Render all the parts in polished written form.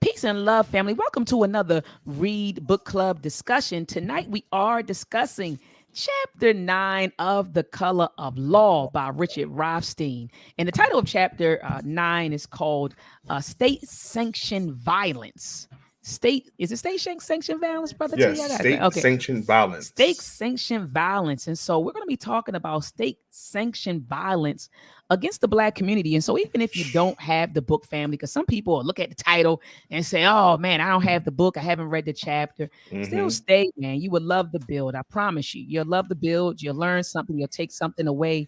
Peace and love, family. Welcome to another Read Book Club discussion. Tonight we are discussing Chapter 9 of The Color of Law by Richard Rothstein. And the title of Chapter 9 is called State-Sanctioned Violence. Is it state-sanctioned violence, Brother T? Yes, I got it. Okay. state-sanctioned violence. State-sanctioned violence. And so we're going to be talking about state-sanctioned violence against the Black community. And so even if you don't have the book, family, because some people will look at the title and say, oh man, I don't have the book, I haven't read the chapter, still Hmm. stay, man. You would love the build. I promise you. You'll love the build. You'll learn something. You'll take something away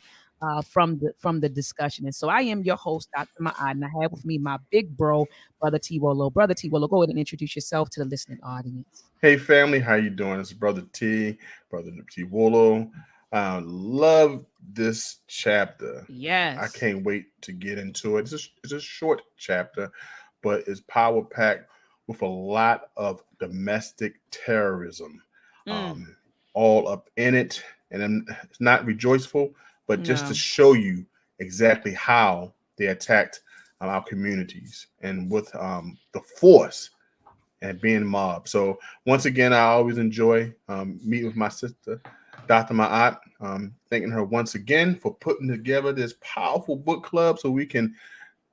from the discussion. And so I am your host, Dr. Ma'ad, and I have with me my big bro, Brother T. Wolo. Brother T. Wolo, go ahead and introduce yourself to the listening audience. Hey, family, how you doing? It's Brother T, Brother T. Wolo. Love this chapter. I Yes. can't wait to get into it. It's a short chapter, but it's power packed with a lot of domestic terrorism, Mm, um, all up in it. And it's not rejoiceful, but just to no. show you exactly how they attacked our communities and with the force and being mobbed. So once again, I always enjoy meeting with my sister, Dr. Ma'at, thanking her once again for putting together this powerful book club so we can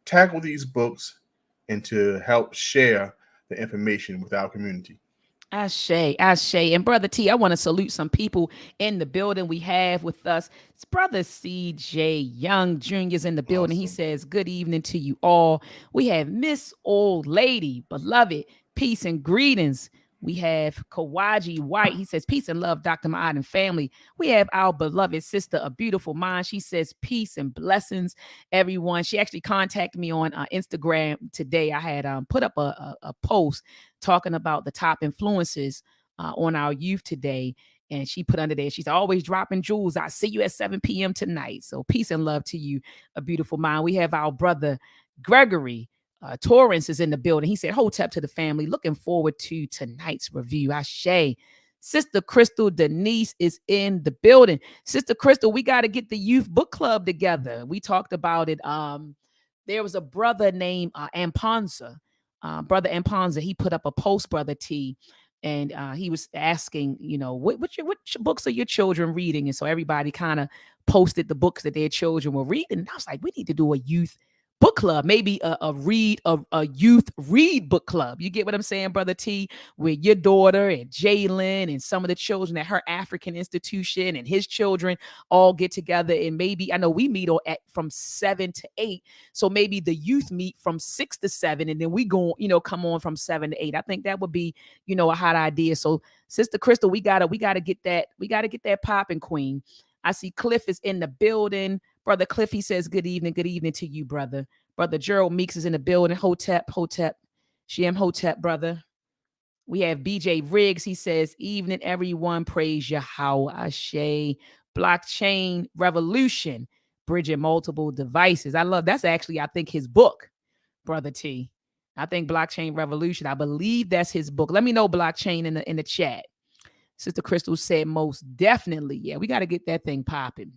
tackle these books and to help share the information with our community. Ashe, Ashe. And Brother T, I want to salute some people in the building we have with us. It's Brother CJ Young Jr.'s in the building. He Awesome. says, good evening to you all. We have Miss Old Lady, beloved, peace and greetings. We have Kawaji White. He says, peace and love, Dr. Ma'ad and family. We have our beloved sister, A Beautiful Mind. She says, peace and blessings, everyone. She actually contacted me on Instagram today. I had put up a post talking about the top influences on our youth today. And she put under there, she's always dropping jewels. I see you at 7 p.m. tonight. So peace and love to you, A Beautiful Mind. We have our brother Gregory Torrance is in the building. He said, Hotep to the family. Looking forward to tonight's review. Ashe. Sister Crystal Denise is in the building. Sister Crystal, we got to get the youth book club together. We talked about it. There was a brother named Amponza. Brother Amponza, he put up a post, Brother T, and he was asking, what books are your children reading? And so everybody kind of posted the books that their children were reading. And I was like, we need to do a youth book club, maybe a youth read book club. You get what I'm saying, Brother T? With your daughter and Jalen and some of the children at her African institution and his children all get together, and maybe I know we meet at from 7 to 8, so maybe the youth meet from 6 to 7, and then we go, come on from 7 to 8. I think that would be, a hot idea. So, Sister Crystal, we gotta get that popping, Queen. I see Cliff is in the building. Brother Cliff, he says, good evening to you, brother. Brother Gerald Meeks is in the building. Hotep, Shem Hotep, brother. We have BJ Riggs. He says, evening, everyone. Praise Yahweh Ashe. Blockchain Revolution, bridging multiple devices. I love that's actually, I think, his book, Brother T. I think Blockchain Revolution. I believe that's his book. Let me know, Blockchain, in the chat. Sister Crystal said, most definitely. Yeah, we got to get that thing popping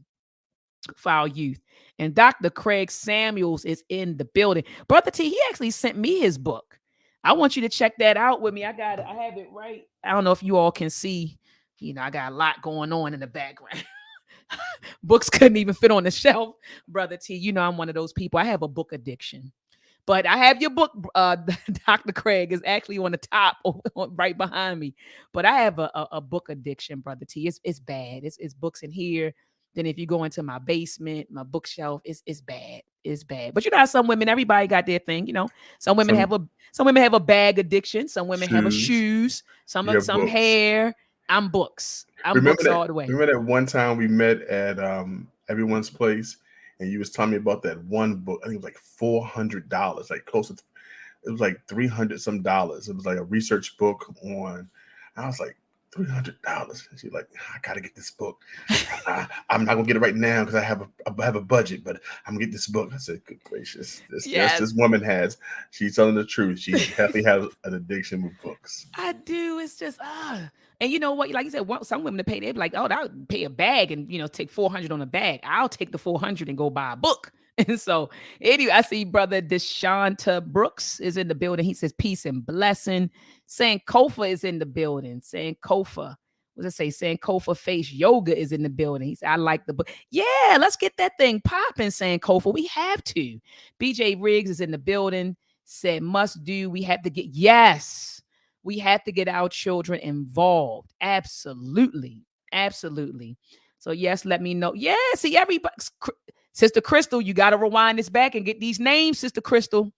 for our youth. And Dr. Craig Samuels is in the building. Brother T, he actually sent me his book. I want you to check that out with me. I have it right. I don't know if you all can see. I got a lot going on in the background. Books couldn't even fit on the shelf, Brother T. I'm one of those people. I have a book addiction. But I have your book, Dr. Craig, is actually on the top, right behind me. But I have a book addiction, Brother T. It's bad. It's books in here. Then if you go into my basement, my bookshelf, it's bad. It's bad. But how some women, everybody got their thing. Some women Some have a bag addiction. Some women have a shoes, shoes. your Some books. hair. I'm books. I'm Remember books that? all the way. Remember that one time we met at everyone's place, and you was telling me about that one book. I think it was like $400, like close to it was like 300 some dollars. It was like a research book on. I was like $300. And she's like, I gotta get this book. I'm not gonna get it right now because I have a budget, but I'm gonna get this book. I said, good gracious, Yes. this woman has. She's telling the truth. She definitely has an addiction with books. I do. It's just and you know what? Like you said, some women to pay, they'd be like, oh, that would pay a bag and take 400 on a bag. I'll take the 400 and go buy a book. And so, anyway, I see brother Deshanta Brooks is in the building. He says peace and blessing. Sankofa is in the building. Sankofa. What does it say? Sankofa Face Yoga is in the building. He said, I like the book. Yeah, let's get that thing popping, Sankofa. We have to. BJ Riggs is in the building. Said must do. We have to get, yes, we have to get our children involved. Absolutely. Absolutely. So, yes, let me know. Yeah, see, everybody. Sister Crystal, you got to rewind this back and get these names, Sister Crystal,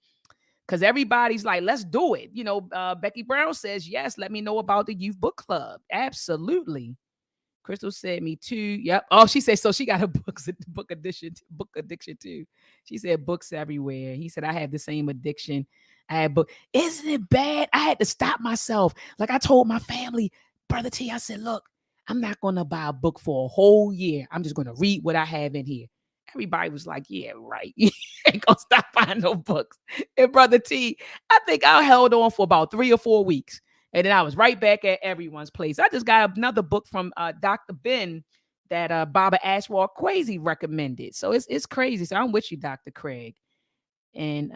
because everybody's like, let's do it. Becky Brown says, yes, let me know about the youth book club. Absolutely. Crystal said me too. Yep. Oh, she said, so she got a book addiction too. She said books everywhere. He said, I have the same addiction. I had book. Isn't it bad? I had to stop myself. Like I told my family, Brother T, I said, look, I'm not going to buy a book for a whole year. I'm just going to read what I have in here. Everybody was like, yeah, right. You ain't gonna stop buying no books. And Brother T, I think I held on for about 3 or 4 weeks. And then I was right back at everyone's place. I just got another book from Dr. Ben that Baba Ashwell Kwesi recommended. So it's crazy. So I'm with you, Dr. Craig. And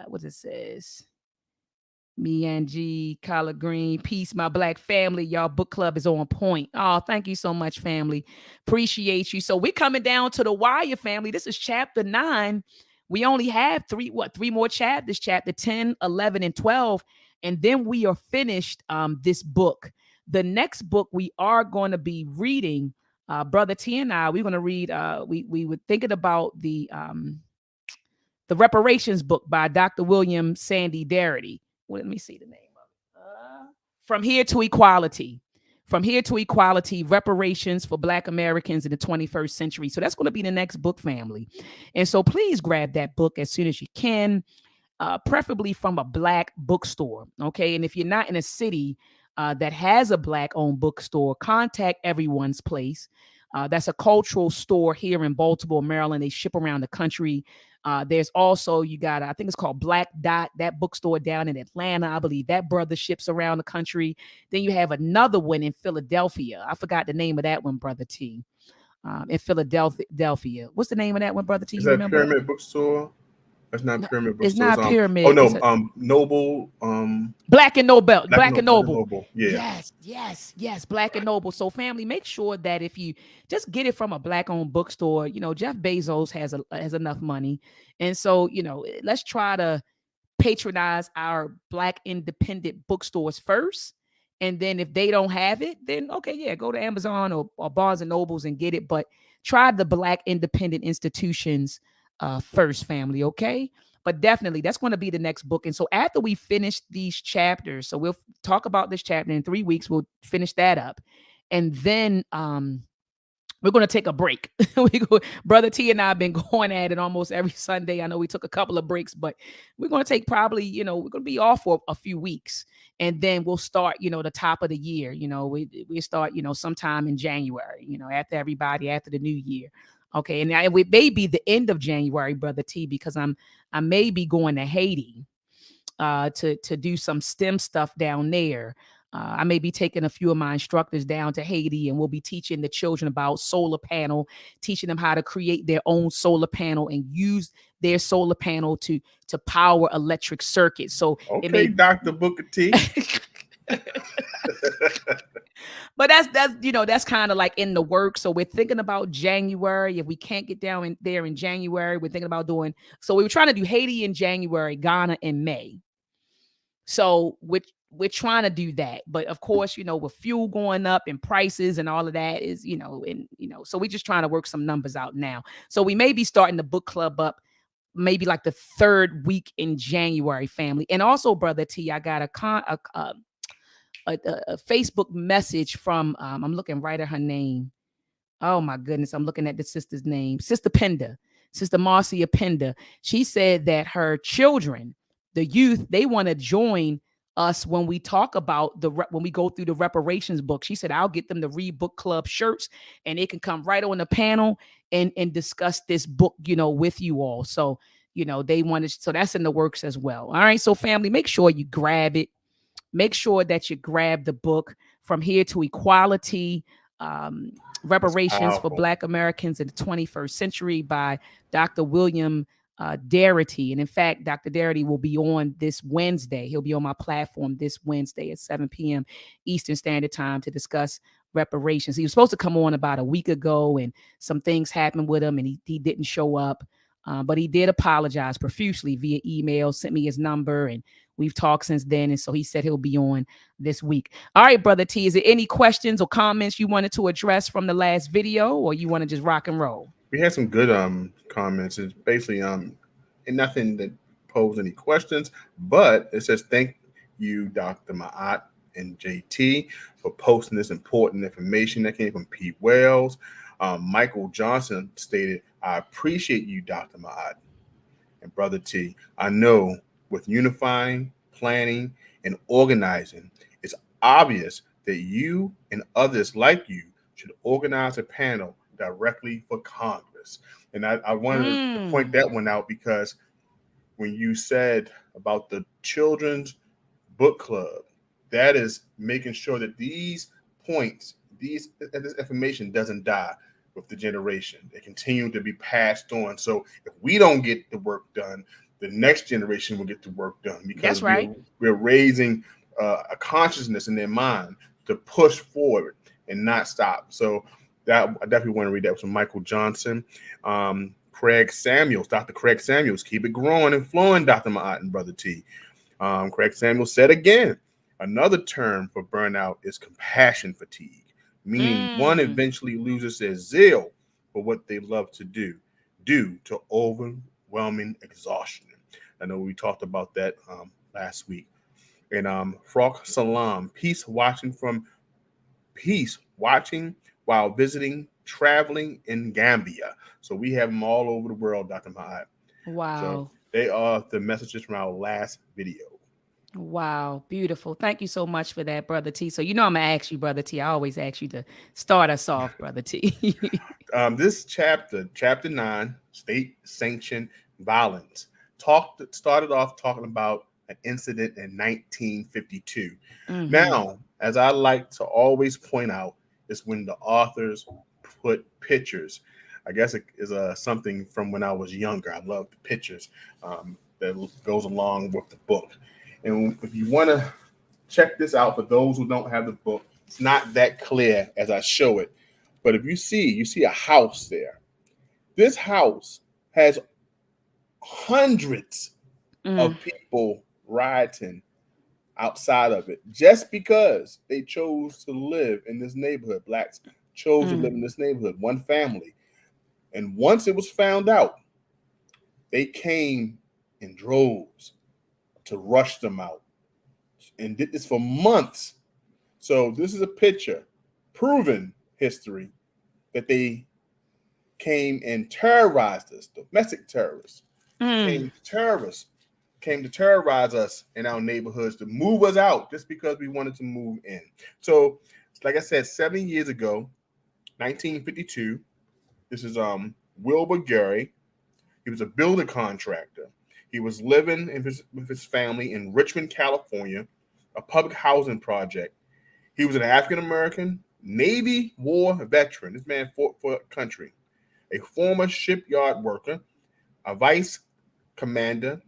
what it says. Me and G, Collard Green, peace, my black family. Y'all book club is on point. Oh, thank you so much, family. Appreciate you. So we're coming down to the wire, family. This is chapter 9. We only have three more chapters, chapter 10, 11, and 12. And then we are finished this book. The next book we are going to be reading, Brother T and I, we're going to read, we were thinking about the reparations book by Dr. William Sandy Darity. Well, let me see the name of it. From Here to Equality. From Here to Equality, Reparations for Black Americans in the 21st Century. So that's going to be the next book, family. And so please grab that book as soon as you can, preferably from a Black bookstore. Okay. And if you're not in a city that has a Black-owned bookstore, contact Everyone's Place. That's a cultural store here in Baltimore, Maryland. They ship around the country. There's also, I think it's called Black Dot, that bookstore down in Atlanta. I believe that brother ships around the country. Then you have another one in Philadelphia. I forgot the name of that one, Brother T. In Philadelphia. What's the name of that one, Brother T? Is You that remember? Pyramid Bookstore? That's not No, Pyramid it's Bookstore. not Pyramid. Oh no, Noble. Black and Noble. Black and Noble. Noble. Yeah. Yes. Black and Noble. So, family, make sure that if you just get it from a Black-owned bookstore, Jeff Bezos has enough money, and so let's try to patronize our Black independent bookstores first. And then if they don't have it, then okay, yeah, go to Amazon or Barnes and Nobles and get it. But try the Black independent institutions first, family, okay? But definitely that's going to be the next book. And so after we finish these chapters, so we'll talk about this chapter in 3 weeks, we'll finish that up. And then we're going to take a break. Brother T and I have been going at it almost every Sunday. I know we took a couple of breaks, but we're going to take probably, we're going to be off for a few weeks. And then we'll start, the top of the year. We start, sometime in January, after the new year. Okay. And it may be the end of January, Brother T, because I may be going to Haiti to do some STEM stuff down there. I may be taking a few of my instructors down to Haiti, and we'll be teaching the children about solar panel, teaching them how to create their own solar panel and use their solar panel to power electric circuits. So okay, Dr. Booker T. But that's kind of like in the work. So we're thinking about January. If we can't get down in there in January, we're thinking about doing. So we were trying to do Haiti in January, Ghana in May. So we're trying to do that. But of course, with fuel going up and prices and all of that is, so we're just trying to work some numbers out now. So we may be starting the book club up maybe like the 3rd week in January, family. And also, Brother T, I got a Facebook message from, I'm looking right at her name. Oh my goodness, I'm looking at the sister's name, Sister Penda, Sister Marcia Penda. She said that her children, the youth, they want to join us when we talk about when we go through the reparations book. She said, I'll get them the R.E.A.D Book Club shirts and they can come right on the panel and discuss this book, with you all. So, they wanted, so that's in the works as well. All right. So family, make sure you grab it. Make sure that you grab the book From Here to Equality, um, That's Reparations for powerful. Black Americans in the 21st Century by Dr. William Darity. And in fact, Dr. Darity will be on this Wednesday. He'll be on my platform this Wednesday at 7 p.m. Eastern Standard Time to discuss reparations. He was supposed to come on about a week ago, and some things happened with him, and he didn't show up. But he did apologize profusely via email, sent me his number, and we've talked since then. And so he said he'll be on this week. All right, Brother T, is there any questions or comments you wanted to address from the last video, or you want to just rock and roll? We had some good comments. It's basically and nothing that posed any questions, but it says thank you, Dr. Ma'at and JT, for posting this important information that came from Pete Wells. Michael Johnson stated, I appreciate you, Dr. Ma'at and Brother T. I know with unifying, planning, and organizing, it's obvious that you and others like you should organize a panel directly for Congress. And I wanted to point Mm. that one out because when you said about the children's book club, that is making sure that these points, this information doesn't die with the generation. They continue to be passed on. So if we don't get the work done, the next generation will get the work done because That's right. we're raising a consciousness in their mind to push forward and not stop. So that I definitely want to read that from Michael Johnson. Craig Samuels, Dr. Craig Samuels, keep it growing and flowing, Dr. Ma'at and Brother T. Craig Samuel said again, another term for burnout is compassion fatigue, meaning one Mm. eventually loses their zeal for what they love to do due to overwhelming exhaustion. I know we talked about that last week. And Frog Salam, peace watching while visiting, traveling in Gambia. So we have them all over the world, Dr. Mahat. So Wow. they are the messages from our last video. Wow, beautiful. Thank you so much for that, Brother T. So, you know, I'm going to ask you, Brother T. I always ask you to start us off, Brother T. This chapter 9, state-sanctioned violence, started off talking about an incident in 1952. Mm-hmm. Now, as I like to always point out, is when the authors put pictures. I guess it is something from when I was younger. I love the pictures that goes along with the book. And if you want to check this out, for those who don't have the book, it's not that clear as I show it. But if you see a house there. This house has hundreds Mm, of people rioting outside of it just because they chose to live in this neighborhood. Blacks chose to mm, live in this neighborhood, one family. And once it was found out, they came in droves to rush them out and did this for months. So this is a picture, proven history, that they came and terrorized us, domestic terrorists mm. came terrorists came to terrorize us in our neighborhoods to move us out just because we wanted to move in. So, like I said, 70 years ago, 1952, this is Wilbur Gary. He was a builder contractor. He was living with his family in Richmond, California, a public housing project. He was an African American Navy war veteran. This man fought for country, a former shipyard worker, a vice commander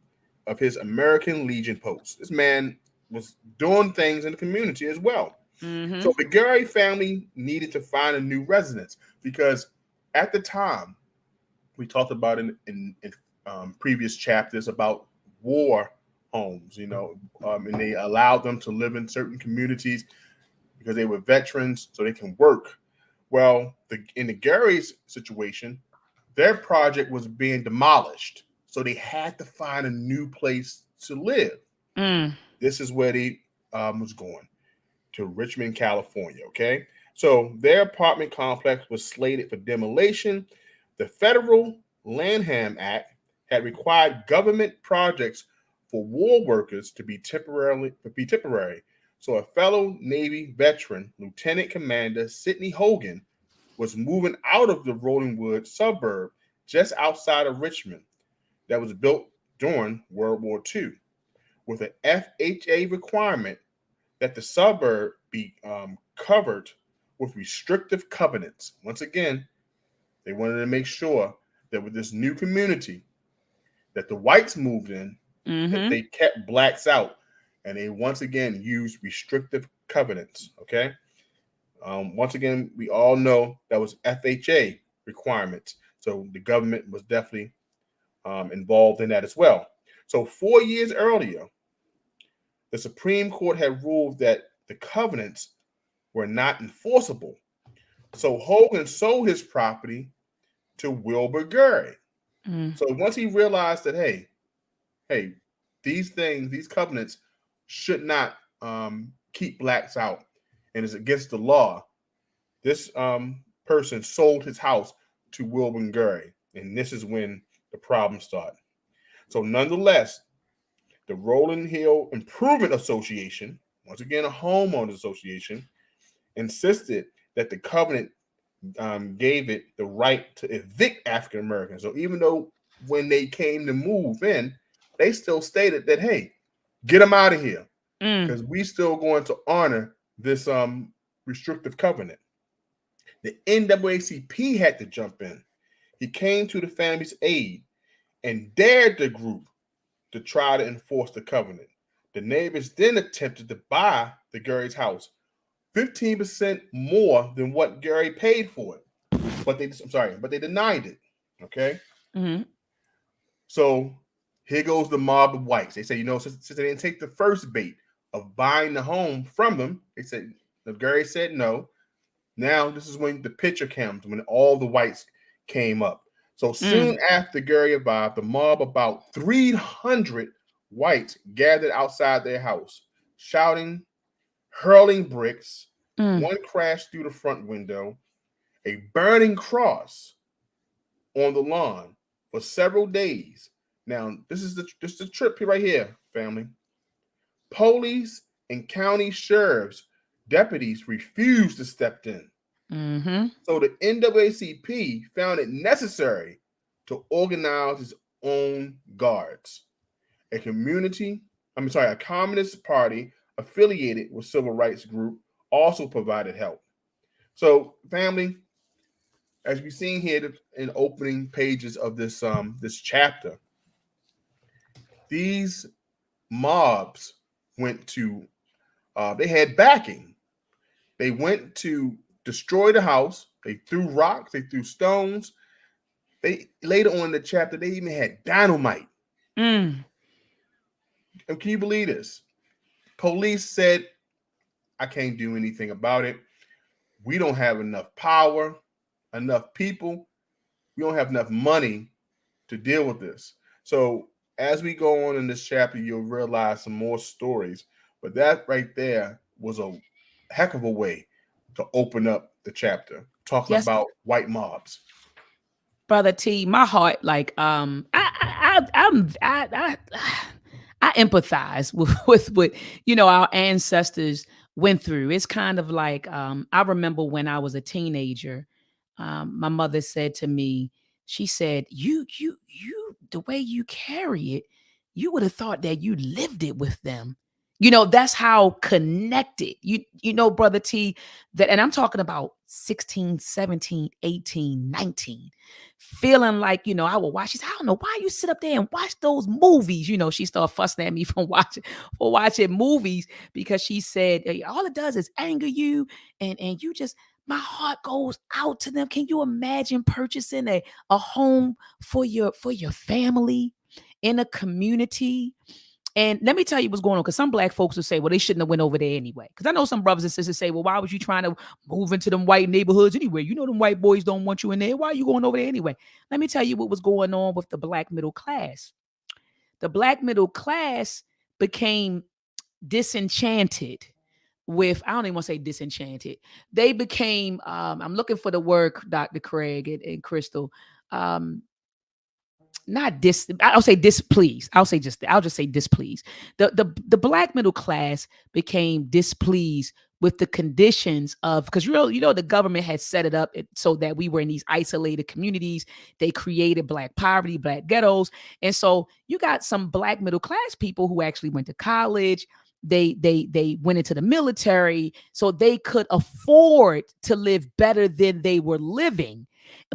of his American Legion post. This man was doing things in the community as well. Mm-hmm. So the Gary family needed to find a new residence because at the time, we talked about in previous chapters about war homes, and they allowed them to live in certain communities because they were veterans, so they can work. Well, in the Gary's situation, their project was being demolished, so they had to find a new place to live. Mm. This is where they was going to Richmond, California. Okay, so their apartment complex was slated for demolition. The Federal Lanham Act had required government projects for war workers to be temporary. So a fellow Navy veteran, Lieutenant Commander Sidney Hogan, was moving out of the Rolling Woods suburb just outside of Richmond that was built during World War II with an FHA requirement that the suburb be covered with restrictive covenants. Once again, they wanted to make sure that with this new community that the whites moved in, that Mm-hmm. they kept blacks out, and they once again used restrictive covenants. Okay. Once again, we all know that was FHA requirements, so the government was definitely involved in that as well. So 4 years earlier, the Supreme Court had ruled that the covenants were not enforceable. So Hogan sold his property to Wilbur Gurry. Mm. So once he realized that, hey, these things, these covenants should not keep blacks out and is against the law, this person sold his house to Wilbur Gurry. And this is when the problem started. So nonetheless, the Rolling Hill Improvement Association, once again a homeowners association, insisted that the covenant gave it the right to evict African Americans. So even though when they came to move in, they still stated that, hey, get them out of here Mm. because we still going to honor this restrictive covenant. The NAACP had to jump in. He came to the family's aid and dared the group to try to enforce the covenant. The neighbors then attempted to buy the Gary's house 15% more than what Gary paid for it. But they denied it. Okay. Mm-hmm. So here goes the mob of whites. They say, since they didn't take the first bait of buying the home from them, they said, Gary said no. Now this is when the picture comes, when all the whites came up. So Mm. soon after Gary arrived, the mob, about 300 whites, gathered outside their house, shouting, hurling bricks. Mm. One crashed through the front window, a burning cross on the lawn for several days. Now, this is the trip right here, family. Police and county sheriffs, deputies refused to step in. Mm-hmm. So the NAACP found it necessary to organize its own guards. A communist party affiliated with civil rights group also provided help. So, family, as we've seen here in opening pages of this chapter, these mobs went to they had backing. They went to destroy the house. They threw rocks. They threw stones. They later on in the chapter they even had dynamite. Mm. And can you believe this? Police said, "I can't do anything about it. We don't have enough power, enough people. We don't have enough money to deal with this." So as we go on in this chapter, you'll realize some more stories. But that right there was a heck of a way to open up the chapter, talking Yes, about white mobs. brother T, my heart, like, I empathize with what our ancestors went through. It's kind of like, I remember when I was a teenager, my mother said to me, she said, you, the way you carry it, you would have thought that you lived it with them. That's how connected brother T, that, and I'm talking about 16, 17, 18, 19, feeling like, I would watch. She said, I don't know why you sit up there and watch those movies. She started fussing at me for watching movies because she said, all it does is anger you, and you just, my heart goes out to them. Can you imagine purchasing a home for your family in a community? And let me tell you what's going on, because some black folks will say, well, they shouldn't have went over there anyway. Because I know some brothers and sisters say, well, why was you trying to move into them white neighborhoods anyway? Them white boys don't want you in there. Why are you going over there anyway? Let me tell you what was going on with the black middle class. The black middle class became disenchanted with, I don't even want to say disenchanted. They became, I'm looking for the word, Dr. Craig and Crystal. Um, not dis I'll say displeased. I'll just say displeased. The black middle class became displeased with the conditions of, because the government had set it up so that we were in these isolated communities. They created black poverty, black ghettos. And so you got some black middle class people who actually went to college. They went into the military so they could afford to live better than they were living,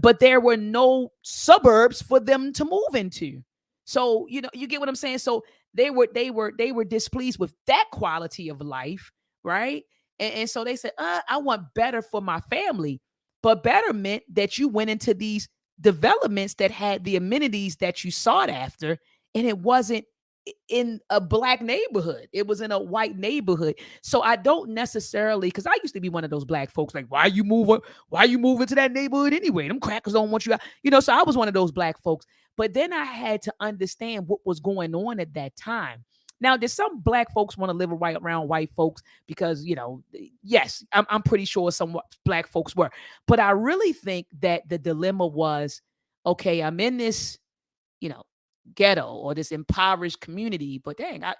but there were no suburbs for them to move into. So you get what I'm saying. So they were displeased with that quality of life, right? And so they said, I want better for my family. But better meant that you went into these developments that had the amenities that you sought after, and it wasn't in a black neighborhood. It was in a white neighborhood. So I don't necessarily, because I used to be one of those black folks, like, why you moving to that neighborhood anyway? Them crackers don't want you out. So I was one of those black folks. But then I had to understand what was going on at that time. Now, did some black folks want to live right around white folks? Because, yes, I'm pretty sure some black folks were. But I really think that the dilemma was, okay, I'm in this, you know, ghetto or this impoverished community, but dang, I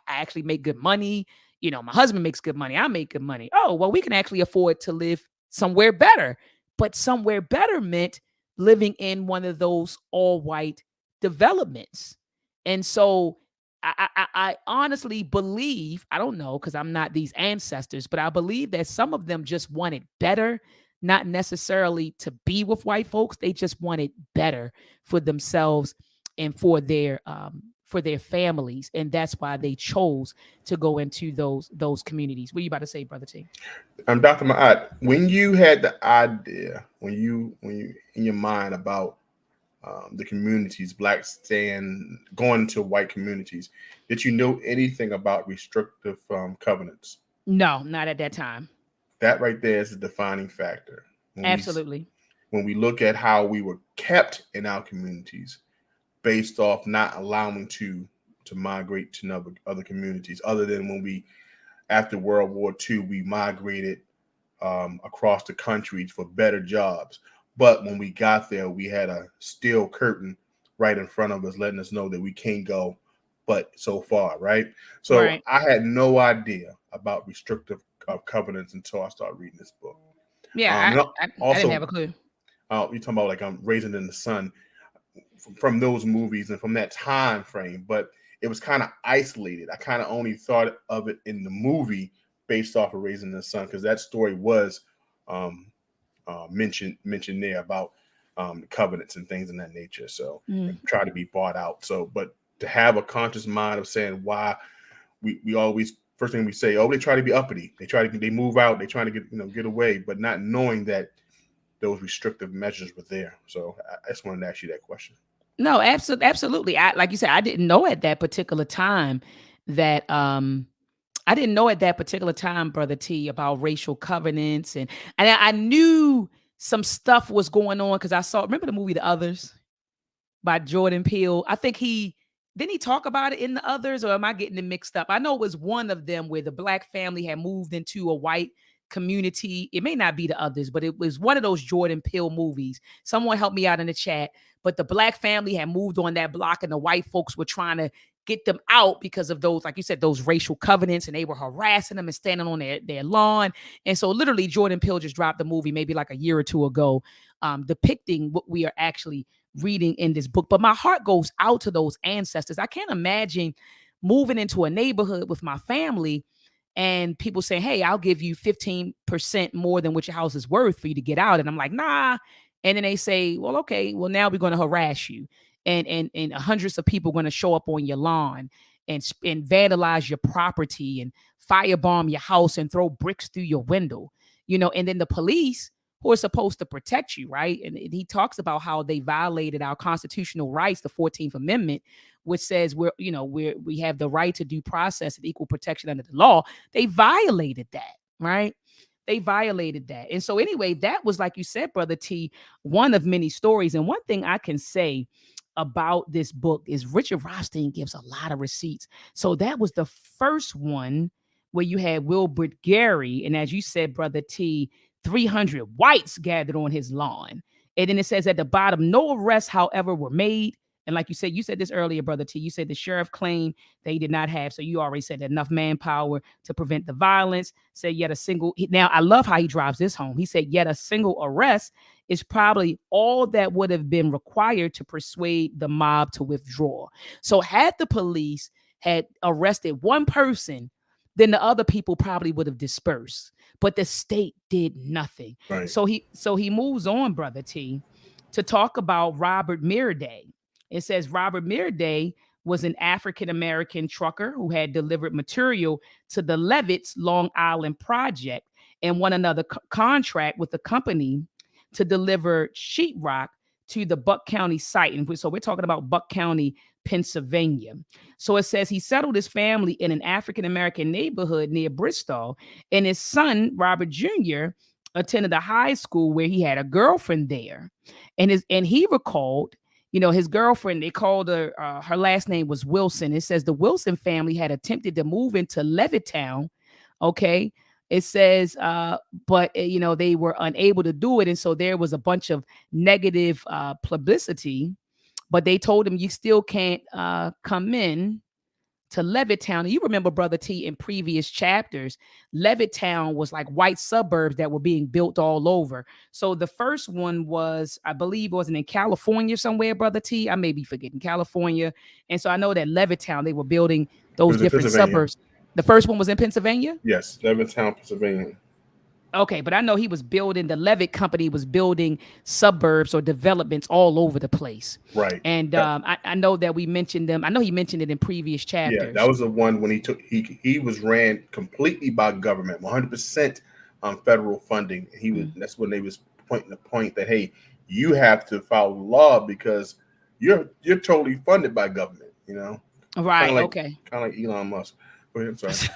actually make good money. My husband makes good money. I make good money. Oh, well, we can actually afford to live somewhere better. But somewhere better meant living in one of those all white developments. And so I honestly believe, I don't know, because I'm not these ancestors, but I believe that some of them just wanted better, not necessarily to be with white folks. They just wanted better for themselves and for their families, and that's why they chose to go into those communities. What are you about to say, Brother T? Dr. Ma'at, when you had the idea, when you in your mind about the communities, blacks staying going to white communities, did you know anything about restrictive covenants? No, not at that time. That right there is a defining factor. When we Absolutely. when we look at how we were kept in our communities, based off not allowing to migrate to other communities, other than when we after World War II we migrated across the country for better jobs. But when we got there, we had a steel curtain right in front of us, letting us know that we can't go but so far, right? So Right. I had no idea about restrictive covenants until I started reading this book. Yeah, And I didn't have also, a clue. you're talking about like Raising in the Sun from those movies and from that time frame, but it was kind of isolated. I kind of only thought of it in the movie based off of Raising the Sun because that story was um, mentioned there about covenants and things in that nature. So Mm. and try to be bought out. So, but to have a conscious mind of saying why we always first thing we say, oh, they try to be uppity. They move out. They trying to get away, but not knowing that those restrictive measures were there. So I just wanted to ask you that question. No, absolutely. I, like you said, I didn't know at that particular time that I didn't know at that particular time, Brother T, about racial covenants, and I knew some stuff was going on because I saw, remember the movie The Others by Jordan Peele. I think he didn't he talk about it in The Others, or am I getting it mixed up? I know it was one of them where the black family had moved into a white community. It may not be The Others, but it was one of those Jordan Peele movies. Someone help me out in the chat. But the black family had moved on that block, and the white folks were trying to get them out because of those, like you said, those racial covenants, and they were harassing them and standing on their lawn. And so literally Jordan Peele just dropped the movie maybe like a year or two ago, depicting what we are actually reading in this book. But my heart goes out to those ancestors. I can't imagine moving into a neighborhood with my family and people saying, hey, I'll give you 15% more than what your house is worth for you to get out. And I'm like, nah. And then they say, well, okay, well, now we're going to harass you. And hundreds of people are going to show up on your lawn and vandalize your property and firebomb your house and throw bricks through your window, and then the police who are supposed to protect you, right? And he talks about how they violated our constitutional rights, the 14th Amendment, which says we have the right to due process and equal protection under the law. They violated that, right? They violated that. And so anyway, that was, like you said, Brother T, one of many stories. And one thing I can say about this book is Richard Rothstein gives a lot of receipts. So that was the first one where you had Wilbert Gary. And as you said, Brother T, 300 whites gathered on his lawn. And then it says at the bottom, no arrests, however, were made. And like you said this earlier, Brother T, you said the sheriff claimed they did not have, so you already said enough manpower to prevent the violence. Said yet a single, now I love how he drives this home. He said yet a single arrest is probably all that would have been required to persuade the mob to withdraw. So had the police had arrested one person, then the other people probably would have dispersed. But the state did nothing. Right. So he moves on, brother T, to talk about Robert Mearday. It says Robert Mearday was an African American trucker who had delivered material to the Levitt's Long Island project and won another contract with the company to deliver sheetrock to the Buck County site. And so we're talking about Buck County, Pennsylvania. So it says he settled his family in an African American neighborhood near Bristol, and his son, Robert Jr., attended a high school where he had a girlfriend there. And he recalled, his girlfriend, they called her, her last name was Wilson. It says the Wilson family had attempted to move into Levittown. Okay. It says, but they were unable to do it. And so there was a bunch of negative publicity, but they told him you still can't come in to Levittown. And you remember, Brother T, in previous chapters, Levittown was like white suburbs that were being built all over. So the first one was, I believe, wasn't in California somewhere, Brother T. I may be forgetting California. And so I know that Levittown, they were building It those was in different Pennsylvania. suburbs. The first one was in Pennsylvania? Yes, Levittown, Pennsylvania. Okay, but I know he was building, the Levitt company was building suburbs or developments all over the place. Right. And I know that we mentioned them. I know he mentioned it in previous chapters. Yeah, that was the one when he was ran completely by government, 100% federal funding. That's when they was pointing the point that, hey, you have to follow the law because you're totally funded by government. Right. Kinda like, Okay. Kind of like Elon Musk. Go ahead, I'm sorry.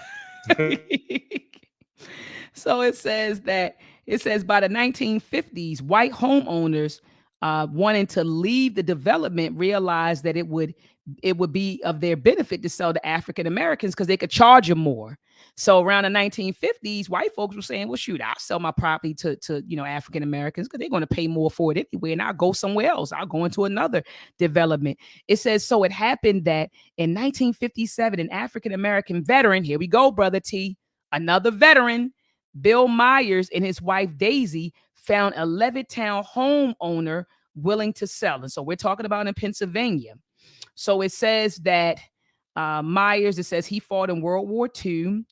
So it says by the 1950s, white homeowners wanting to leave the development realized that it would be of their benefit to sell to African Americans because they could charge them more. So around the 1950s, white folks were saying, well, shoot, I'll sell my property to African Americans because they're going to pay more for it anyway. And I'll go somewhere else. I'll go into another development. It says, so it happened that in 1957, an African American veteran, here we go, Brother T, another veteran, Bill Myers, and his wife Daisy found a Levittown homeowner willing to sell. And so we're talking about in Pennsylvania. So it says that Myers, it says he fought in World War II.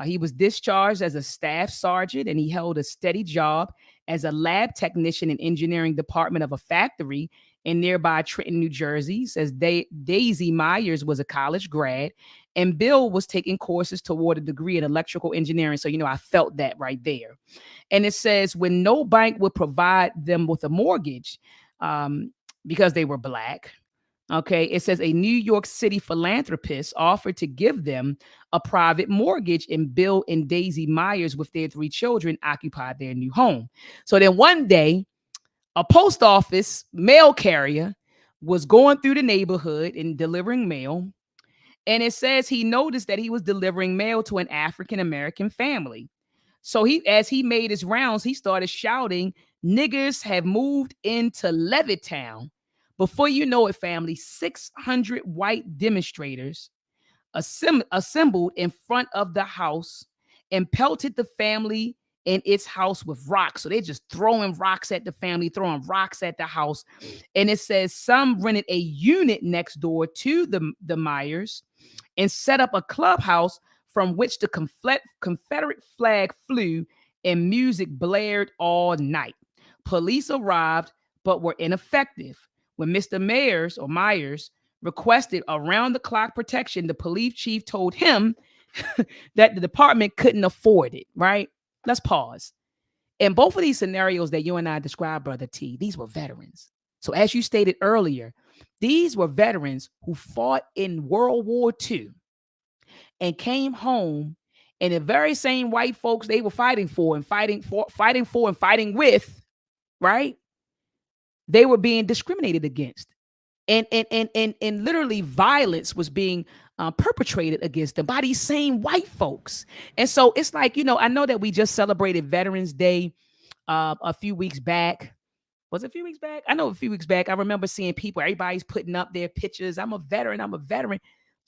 He was discharged as a staff sergeant, and he held a steady job as a lab technician in engineering department of a factory in nearby Trenton, New Jersey. It says Daisy Myers was a college grad, and Bill was taking courses toward a degree in electrical engineering. So, I felt that right there. And it says when no bank would provide them with a mortgage because they were Black. Okay, it says a New York City philanthropist offered to give them a private mortgage, and Bill and Daisy Myers, with their 3 children, occupied their new home. So then one day, a post office mail carrier was going through the neighborhood and delivering mail. And it says he noticed that he was delivering mail to an African American family. So as he made his rounds, he started shouting, "Niggers have moved into Levittown." Before you know it, family, 600 white demonstrators assembled in front of the house and pelted the family in its house with rocks. So they're just throwing rocks at the family, throwing rocks at the house. And it says some rented a unit next door to the Myers and set up a clubhouse from which the Confederate flag flew and music blared all night. Police arrived but were ineffective. When Mr. Myers requested around-the-clock protection, the police chief told him that the department couldn't afford it, right? Let's pause. In both of these scenarios that you and I described, Brother T, these were veterans. So as you stated earlier, these were veterans who fought in World War II and came home, and the very same white folks they were fighting with, right? They were being discriminated against. And literally violence was being perpetrated against them by these same white folks. And so it's like, I know that we just celebrated Veterans Day a few weeks back. Was it a few weeks back? I know a few weeks back, I remember seeing people, everybody's putting up their pictures. I'm a veteran.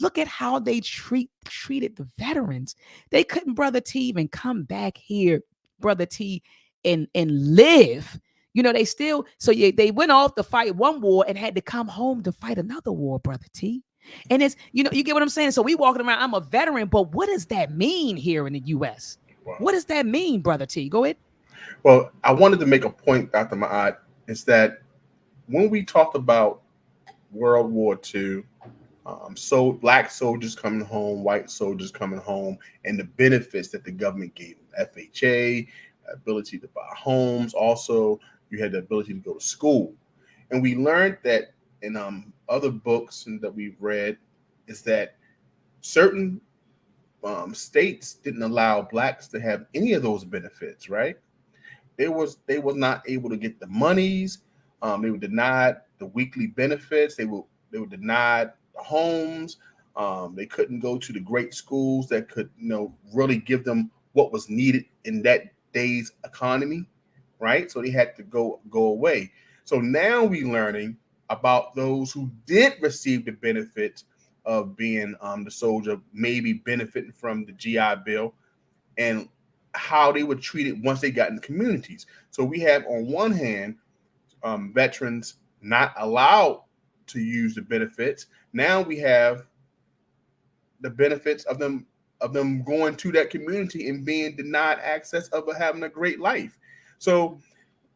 Look at how they treated the veterans. They couldn't, Brother T, even come back here, Brother T, and live. They went off to fight one war and had to come home to fight another war, Brother T. And it's, you get what I'm saying? So we walking around, I'm a veteran, but what does that mean here in the US? Wow. What does that mean, Brother T? Go ahead. Well, I wanted to make a point, Dr. Ma'at, is that when we talked about World War II, so black soldiers coming home, white soldiers coming home, and the benefits that the government gave them, FHA, ability to buy homes. Also, you had the ability to go to school. And we learned that in other books and that we've read is that certain states didn't allow blacks to have any of those benefits, right? They was not able to get the monies. They were denied the weekly benefits. They were denied the homes. They couldn't go to the great schools that could really give them what was needed in that day's economy, right? So they had to go away. So now we learning about those who did receive the benefits of being the soldier, maybe benefiting from the GI Bill, and how they were treated once they got in the communities. So we have on one hand veterans not allowed to use the benefits. Now we have the benefits of them going to that community and being denied access of having a great life. So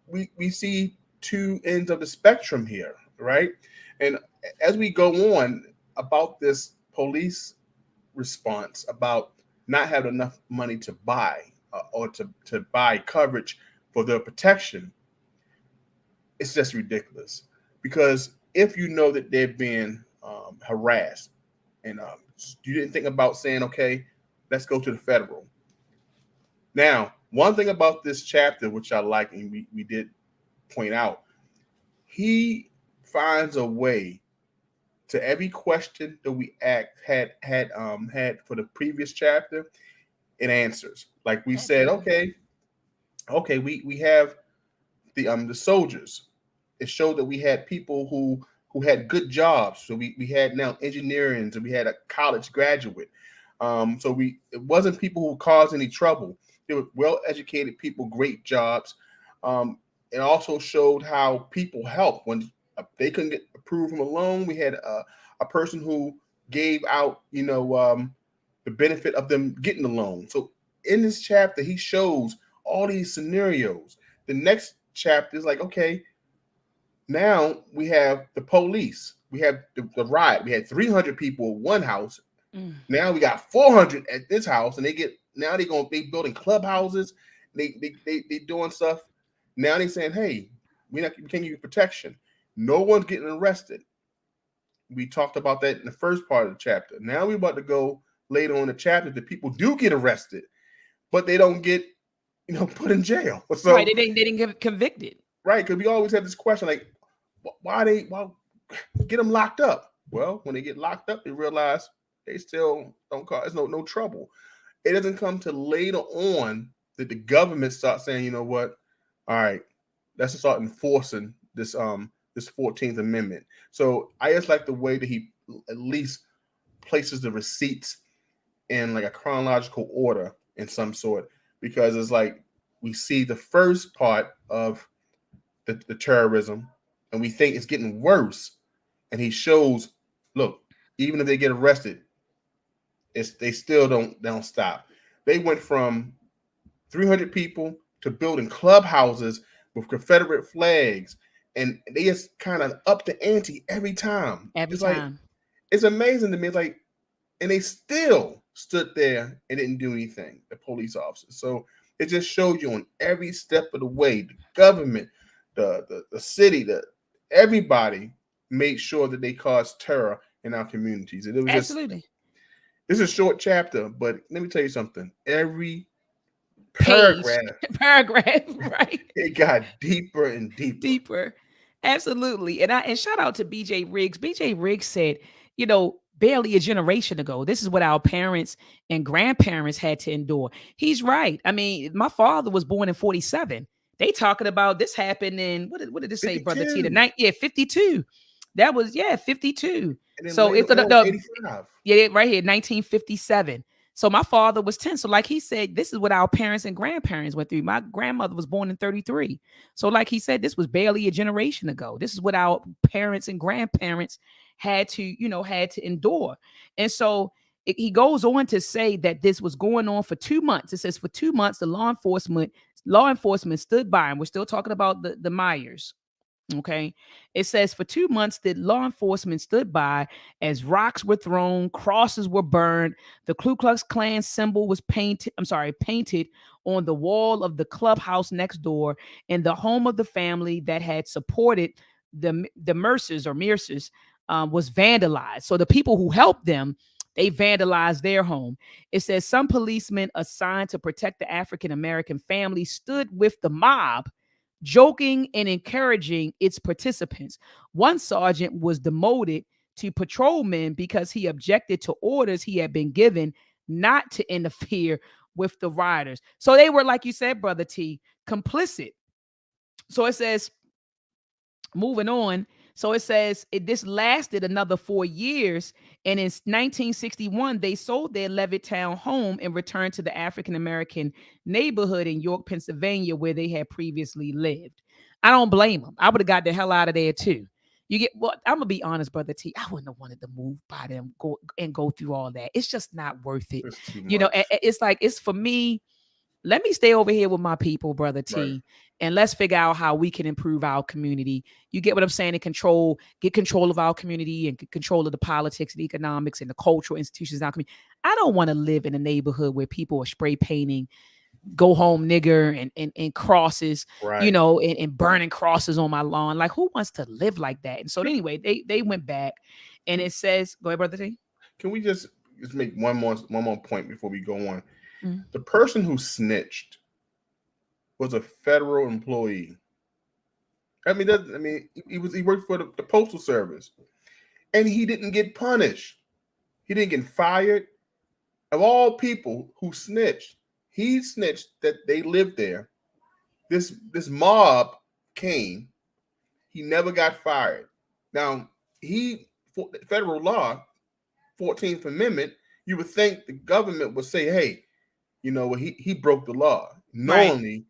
we see two ends of the spectrum here, right? And as we go on about this police response about not having enough money to buy or to buy coverage for their protection, it's just ridiculous. Because if you know that they're being harassed, and you didn't think about saying, okay, let's go to the federal. Now, one thing about this chapter, which I like, and we did point out, he finds a way to every question that we had for the previous chapter, it answers. Like we said, Absolutely. okay, we have the soldiers. It showed that we had people who had good jobs. So we had now engineering, so we had a college graduate. So it wasn't people who caused any trouble. They were well educated people, great jobs. It also showed how people helped when they couldn't get approved from a loan. We had a person who gave out, the benefit of them getting the loan. So in this chapter, he shows all these scenarios. The next chapter is like, okay, now we have the police. We have the riot. We had 300 people in one house. Mm. Now we got 400 at this house, and they building clubhouses. They doing stuff. Now they saying, hey, we can't give you protection. No one's getting arrested. We talked about that in the first part of the chapter. Now we're about to go later on in the chapter that people do get arrested, but they don't get put in jail. Right. So They didn't get convicted. right, because we always have this question like, why get them locked up? Well, when they get locked up, they realize they still don't cause no trouble. It doesn't come to later on that the government starts saying, you know what, all right, let's start enforcing this 14th Amendment. So I just like the way that he at least places the receipts in like a chronological order in some sort, because it's like we see the first part of the terrorism and we think it's getting worse, and he shows, look, even if they get arrested, they still don't stop. They went from 300 people to building clubhouses with Confederate flags, and they just kind of up the ante every time. Every It's like, time. it's amazing to me. It's like, and they still stood there and didn't do anything, the police officers. So it just showed you on every step of the way, the government, the city, everybody made sure that they caused terror in our communities. And it was just, Absolutely. this is a short chapter, but let me tell you something. Every Page, paragraph, paragraph, right? it got deeper and deeper. Deeper. Absolutely. And shout out to BJ Riggs. BJ Riggs said, barely a generation ago, this is what our parents and grandparents had to endure. He's right. I mean, my father was born in 47. They talking about this happened in what did it say, Brother T? The 52. night, yeah, 52. That was 52. And then So later it's on, 85. yeah, right here, 1957. So my father was 10. So like he said, this is what our parents and grandparents went through. My grandmother was born in 33. So like he said, this was barely a generation ago. This is what our parents and grandparents had to, had to endure. And so he goes on to say that this was going on for 2 months. It says for 2 months, the law enforcement stood by, and we're still talking about the Myers. Okay. It says for 2 months that law enforcement stood by as rocks were thrown, crosses were burned, the Ku Klux Klan symbol was painted on the wall of the clubhouse next door, and the home of the family that had supported the Mercers was vandalized. So the people who helped them, they vandalized their home. It says some policemen assigned to protect the African American family stood with the mob, joking and encouraging its participants. One sergeant was demoted to patrolman because he objected to orders he had been given not to interfere with the rioters. So they were, like you said, Brother T, complicit. So it says, moving on. So it says this lasted another 4 years. And in 1961, they sold their Levittown home and returned to the African American neighborhood in York, Pennsylvania, where they had previously lived. I don't blame them. I would have got the hell out of there too. Well, I'm gonna be honest, Brother T. I wouldn't have wanted to move by them, go through all that. It's just not worth it. It's too much. It's like, it's for me. Let me stay over here with my people, Brother Right. T, and let's figure out how we can improve our community. You get what I'm saying? And get control of our community and get control of the politics and economics and the cultural institutions in our community. I don't want to live in a neighborhood where people are spray painting "Go home, nigger" and crosses, Right. and burning crosses on my lawn. Like, who wants to live like that? And so anyway, they went back, and it says, "Go ahead, Brother T." Can we just make one more point before we go on? Mm. The person who snitched was a federal employee. He worked for the postal service, and he didn't get punished. He didn't get fired. Of all people who snitched, he snitched that they lived there. This mob came. He never got fired. Now, federal law, 14th Amendment, you would think the government would say, hey, he broke the law. Right. Knowingly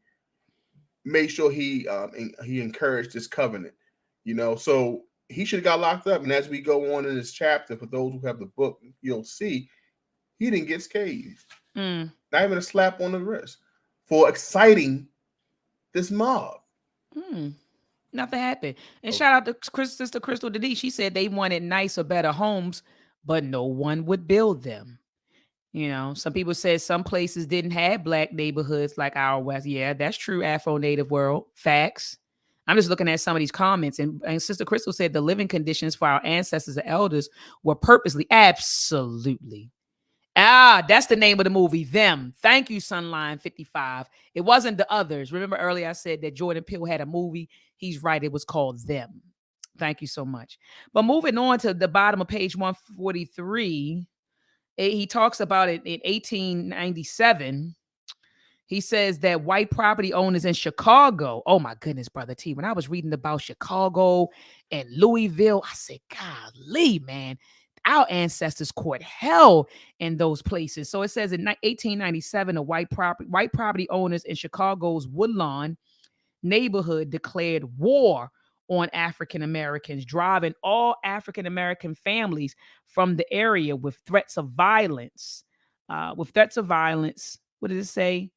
made sure he encouraged this covenant. So he should have got locked up. And as we go on in this chapter, for those who have the book, you'll see he didn't get scathed. Mm. Not even a slap on the wrist for exciting this mob. Mm. Nothing happened. And Oh, shout out to Sister Crystal Denise. She said they wanted nicer, better homes, but no one would build them. Some people said some places didn't have black neighborhoods like our West. Yeah, that's true. Afro Native world. Facts. I'm just looking at some of these comments. And Sister Crystal said the living conditions for our ancestors and elders were purposely. Absolutely. That's the name of the movie, Them. Thank you, Sunline 55. It wasn't The Others. Remember earlier I said that Jordan Peele had a movie. He's right. It was called Them. Thank you so much. But moving on to the bottom of page 143, he talks about it in 1897. He says that white property owners in Chicago, oh my goodness, Brother T, when I was reading about Chicago and Louisville, I said, golly, man, our ancestors caught hell in those places. So it says in 1897, the white property owners in Chicago's Woodlawn neighborhood declared war on African Americans, driving all African American families from the area with threats of violence. What does it say?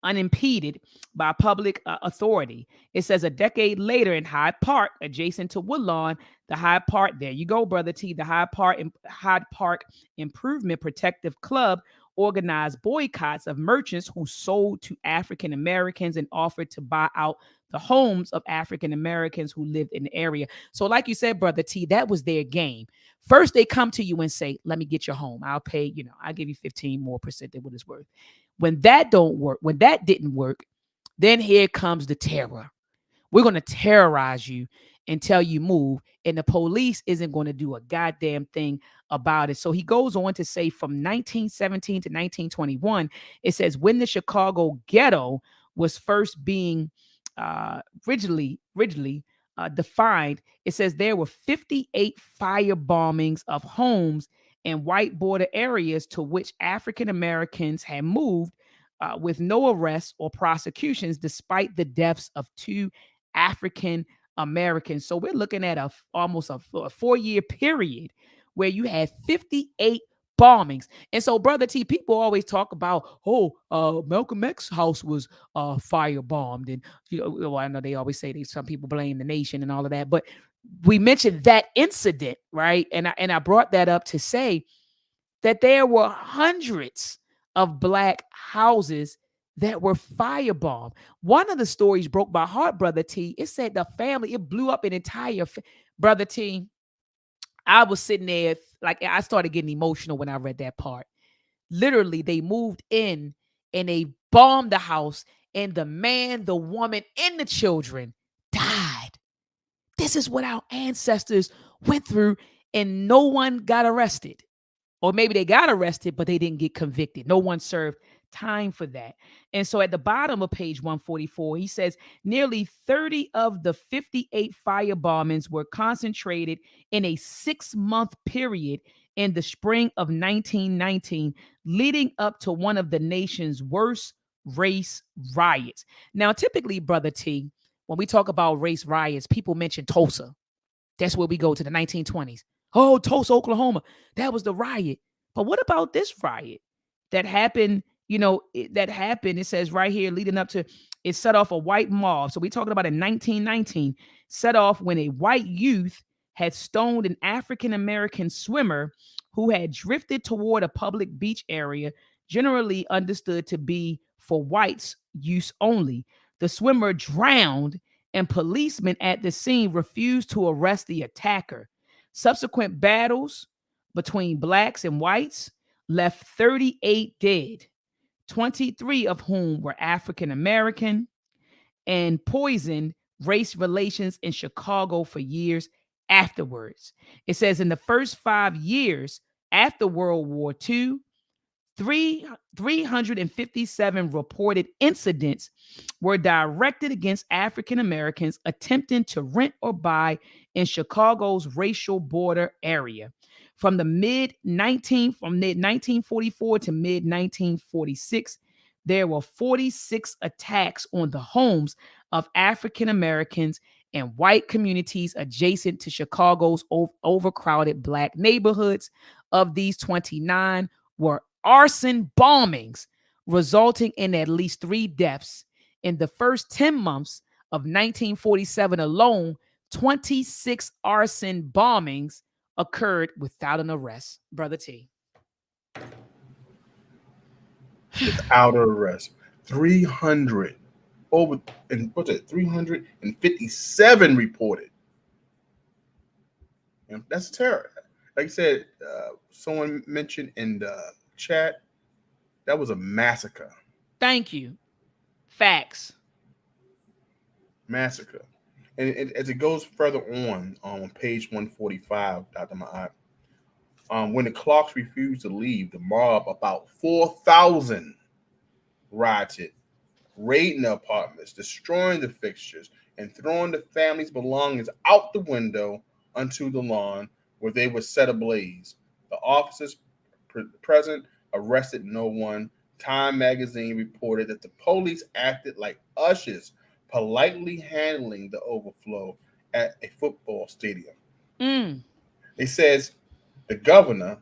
Unimpeded by public authority. It says a decade later in Hyde Park, adjacent to Woodlawn, the Hyde Park, there you go, Brother T, the Hyde Park Improvement Protective Club organized boycotts of merchants who sold to African Americans and offered to buy out the homes of African Americans who lived in the area. So, like you said, Brother T, that was their game. First, they come to you and say, let me get your home. I'll pay, I'll give you 15% more than what it's worth. When that didn't work, then here comes the terror. We're going to terrorize you until you move, and the police isn't going to do a goddamn thing about it. So he goes on to say from 1917 to 1921, it says when the Chicago ghetto was first being rigidly defined, it says there were 58 fire bombings of homes and white border areas to which African Americans had moved with no arrests or prosecutions, despite the deaths of two African Americans. So we're looking at almost a 4-year period where you had 58 bombings. And so, Brother T, people always talk about, Malcolm X's house was firebombed. And, well, I know they always say some people blame the nation and all of that. But we mentioned that incident, right? And I brought that up to say that there were hundreds of black houses that were firebombed. One of the stories broke my heart, Brother T. It said the family, it blew up an entire Brother T. I was sitting there, like, I started getting emotional when I read that part. Literally, they moved in and they bombed the house, and the man, the woman, and the children died. This is what our ancestors went through, and no one got arrested. Or maybe they got arrested, but they didn't get convicted. No one served time for that. And so at the bottom of page 144, he says nearly 30 of the 58 firebombings were concentrated in a 6-month period in the spring of 1919, leading up to one of the nation's worst race riots. Now, typically, Brother T, when we talk about race riots, people mention Tulsa. That's where we go to the 1920s. Oh, Tulsa, Oklahoma. That was the riot. But what about this riot that happened? That happened. It says right here, leading up to it, set off a white mob. So we're talking about in 1919, set off when a white youth had stoned an African American swimmer who had drifted toward a public beach area, generally understood to be for whites use only. The swimmer drowned, and policemen at the scene refused to arrest the attacker. Subsequent battles between blacks and whites left 38 dead, 23 of whom were African American, and poisoned race relations in Chicago for years afterwards. It says in the first 5 years after World War II, 357 reported incidents were directed against African Americans attempting to rent or buy in Chicago's racial border area. From mid 1944 to mid 1946, there were 46 attacks on the homes of African Americans and white communities adjacent to Chicago's overcrowded black neighborhoods. Of these, 29 were arson bombings, resulting in at least 3 deaths. In the first 10 months of 1947 alone, 26 arson bombings occurred without an arrest. Brother T. Without arrest. 300 over, and what's it? 357 reported. That's terror. Like I said, someone mentioned in the chat, that was a massacre. Thank you. Facts. Massacre. And as it goes further on page 145, Dr. Ma'at, when the clocks refused to leave, the mob, about 4,000, rioted, raiding the apartments, destroying the fixtures, and throwing the family's belongings out the window onto the lawn where they were set ablaze. The officers present arrested no one. Time magazine reported that the police acted like ushers, politely handling the overflow at a football stadium. Mm. It says the governor,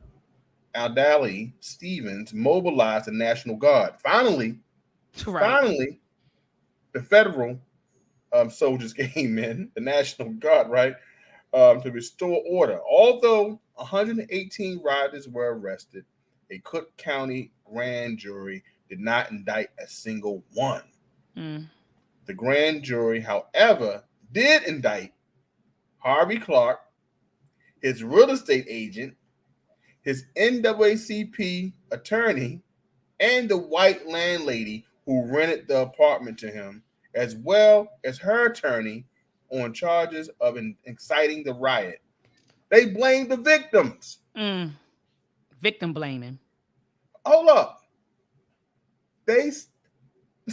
Aldali Stevens, mobilized the National Guard. Right. Finally, the federal soldiers came in, the National Guard, right, to restore order. Although 118 rioters were arrested, a Cook County grand jury did not indict a single one. Mm. The grand jury, however, did indict Harvey Clark, his real estate agent, his NAACP attorney, and the white landlady who rented the apartment to him, as well as her attorney, on charges of inciting the riot. They blamed the victims. Mm. Victim blaming. Hold up. They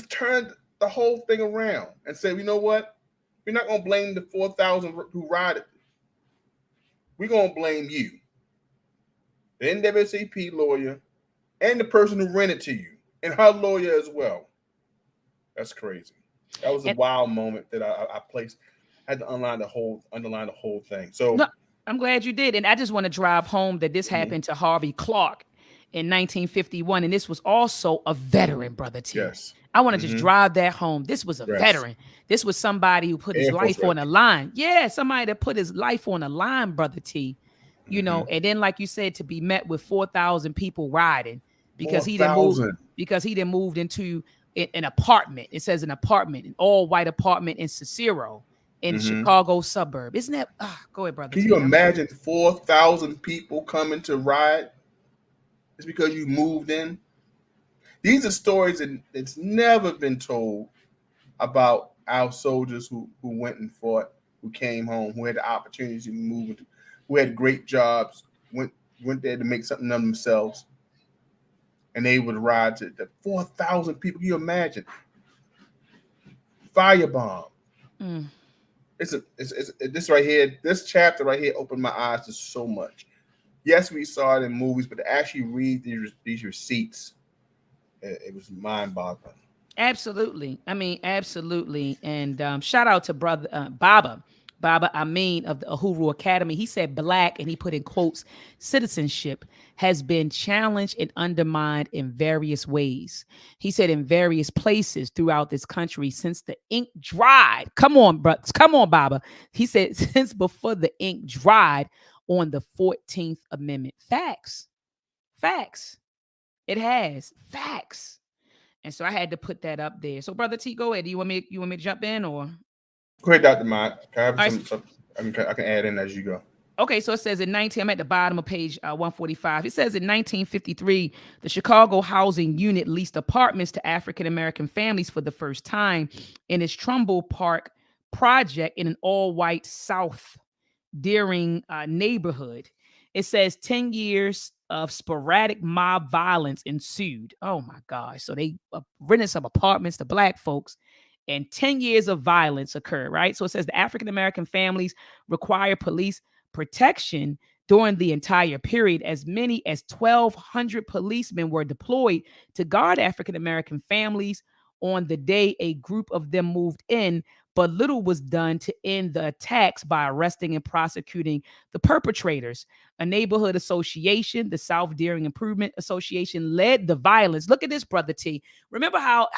turned the whole thing around and said, you know what? We're not going to blame the 4,000 who rioted. We're going to blame you. the NAACP lawyer, and the person who rented to you, and her lawyer as well. That's crazy. That was a And wild moment that I placed. I had to underline the whole thing. So no, I'm glad you did. And I just want to drive home that this mhm, happened to Harvey Clark in 1951. And this was also a veteran, Brother T. yes, I want to just hmm drive that home. This was a yes, veteran. This was somebody who put his Air Force life on the veteran. line. Yeah, somebody that put his life on the line, Brother T. hmm And then, like you said, to be met with 4,000 people riding because Four he didn't move thousand. into an apartment. It says an apartment, an all white apartment in Cicero in hmm Chicago suburb. Isn't that? Go ahead, Brother Can you T. imagine 4,000 people coming to ride? It's because you moved in. These are stories that it's never been told about our soldiers who went and fought, who came home, who had the opportunity to move, who had great jobs, went there to make something of themselves, and they would ride to the 4,000 people. Can you imagine? Firebomb. Mm. It's this right here, this chapter right here opened my eyes to so much. Yes, we saw it in movies, but to actually read these receipts, it was mind boggling. Absolutely. I mean, absolutely. And shout out to brother Baba Amin of the Uhuru Academy. He said black, and he put in quotes, citizenship has been challenged and undermined in various ways. He said in various places throughout this country since the ink dried. Come on, bro. Come on, Baba. He said since before the ink dried on the 14th Amendment. Facts. Facts. It has. Facts. And so I had to put that up there. So, Brother T, go ahead. Do you want me to jump in or? Go ahead, Dr. Mott. Can I have All right. some I can add in as you go. Okay, so it says in 19, I'm at the bottom of page 145. It says in 1953, the Chicago Housing Unit leased apartments to African American families for the first time in its Trumbull Park project in an all white South Deering neighborhood. It says 10 years of sporadic mob violence ensued. Oh my gosh. So they rented some apartments to black folks and 10 years of violence occurred, right? So it says the African American families require police protection during the entire period. As many as 1,200 policemen were deployed to guard African American families on the day a group of them moved in, but little was done to end the attacks by arresting and prosecuting the perpetrators. A neighborhood association, the South Deering Improvement Association, led the violence. Look at this, Brother T. Remember how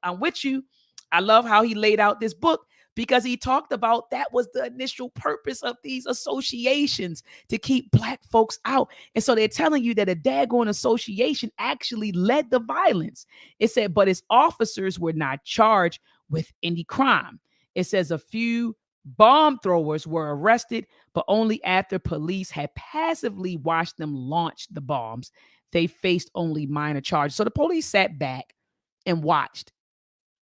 I'm with you. I love how he laid out this book because he talked about that was the initial purpose of these associations to keep black folks out. And so they're telling you that a daggone association actually led the violence. It said, but its officers were not charged with any crime. It says a few bomb throwers were arrested, but only after police had passively watched them launch the bombs. They faced only minor charges. So the police sat back and watched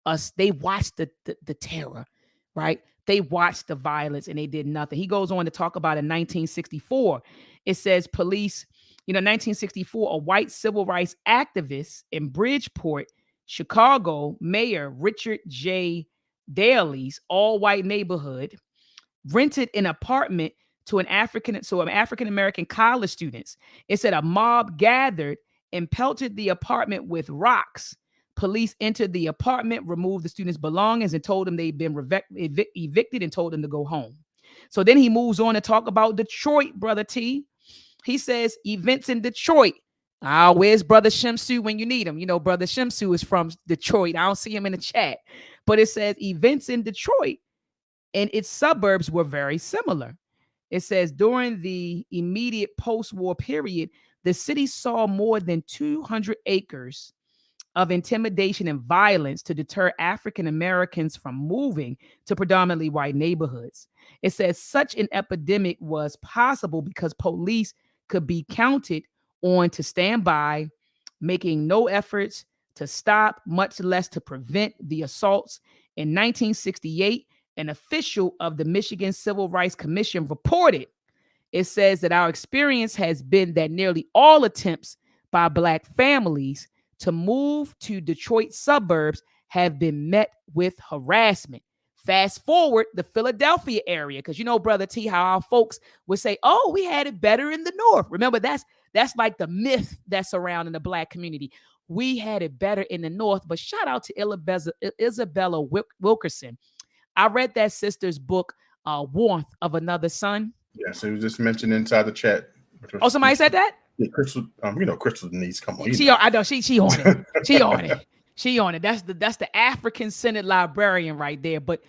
us. They watched the terror, right? They watched the violence and they did nothing. He goes on to talk about in 1964. It says police, 1964, a white civil rights activist in Bridgeport, Chicago, Mayor Richard J. Daley's all white neighborhood rented an apartment to an African American college students. It said a mob gathered and pelted the apartment with rocks. Police entered the apartment, removed the students' belongings, and told them they'd been evicted and told them to go home. So then he moves on to talk about Detroit, Brother T. He says events in Detroit. Where's Brother Shemsu when you need him? Brother Shemsu is from Detroit. I don't see him in the chat. But it says events in Detroit and its suburbs were very similar. It says during the immediate post-war period, the city saw more than 200 acres of intimidation and violence to deter African Americans from moving to predominantly white neighborhoods. It says such an epidemic was possible because police could be counted on to stand by, making no efforts to stop, much less to prevent the assaults. In 1968, an official of the Michigan Civil Rights Commission reported, it says that our experience has been that nearly all attempts by black families to move to Detroit suburbs have been met with harassment. Fast forward the Philadelphia area, because Brother T, how our folks would say, oh, we had it better in the north. Remember, that's That's like the myth that's surrounding the Black community. We had it better in the North, but shout out to Isabella Wilkerson. I read that sister's book, Warmth of Another Sun. Yes, it was just mentioned inside the chat. Oh, somebody said that? Yeah, Crystal, Crystal Denise, come on, I know she on it. She on it. She on it. That's the African Senate librarian right there. But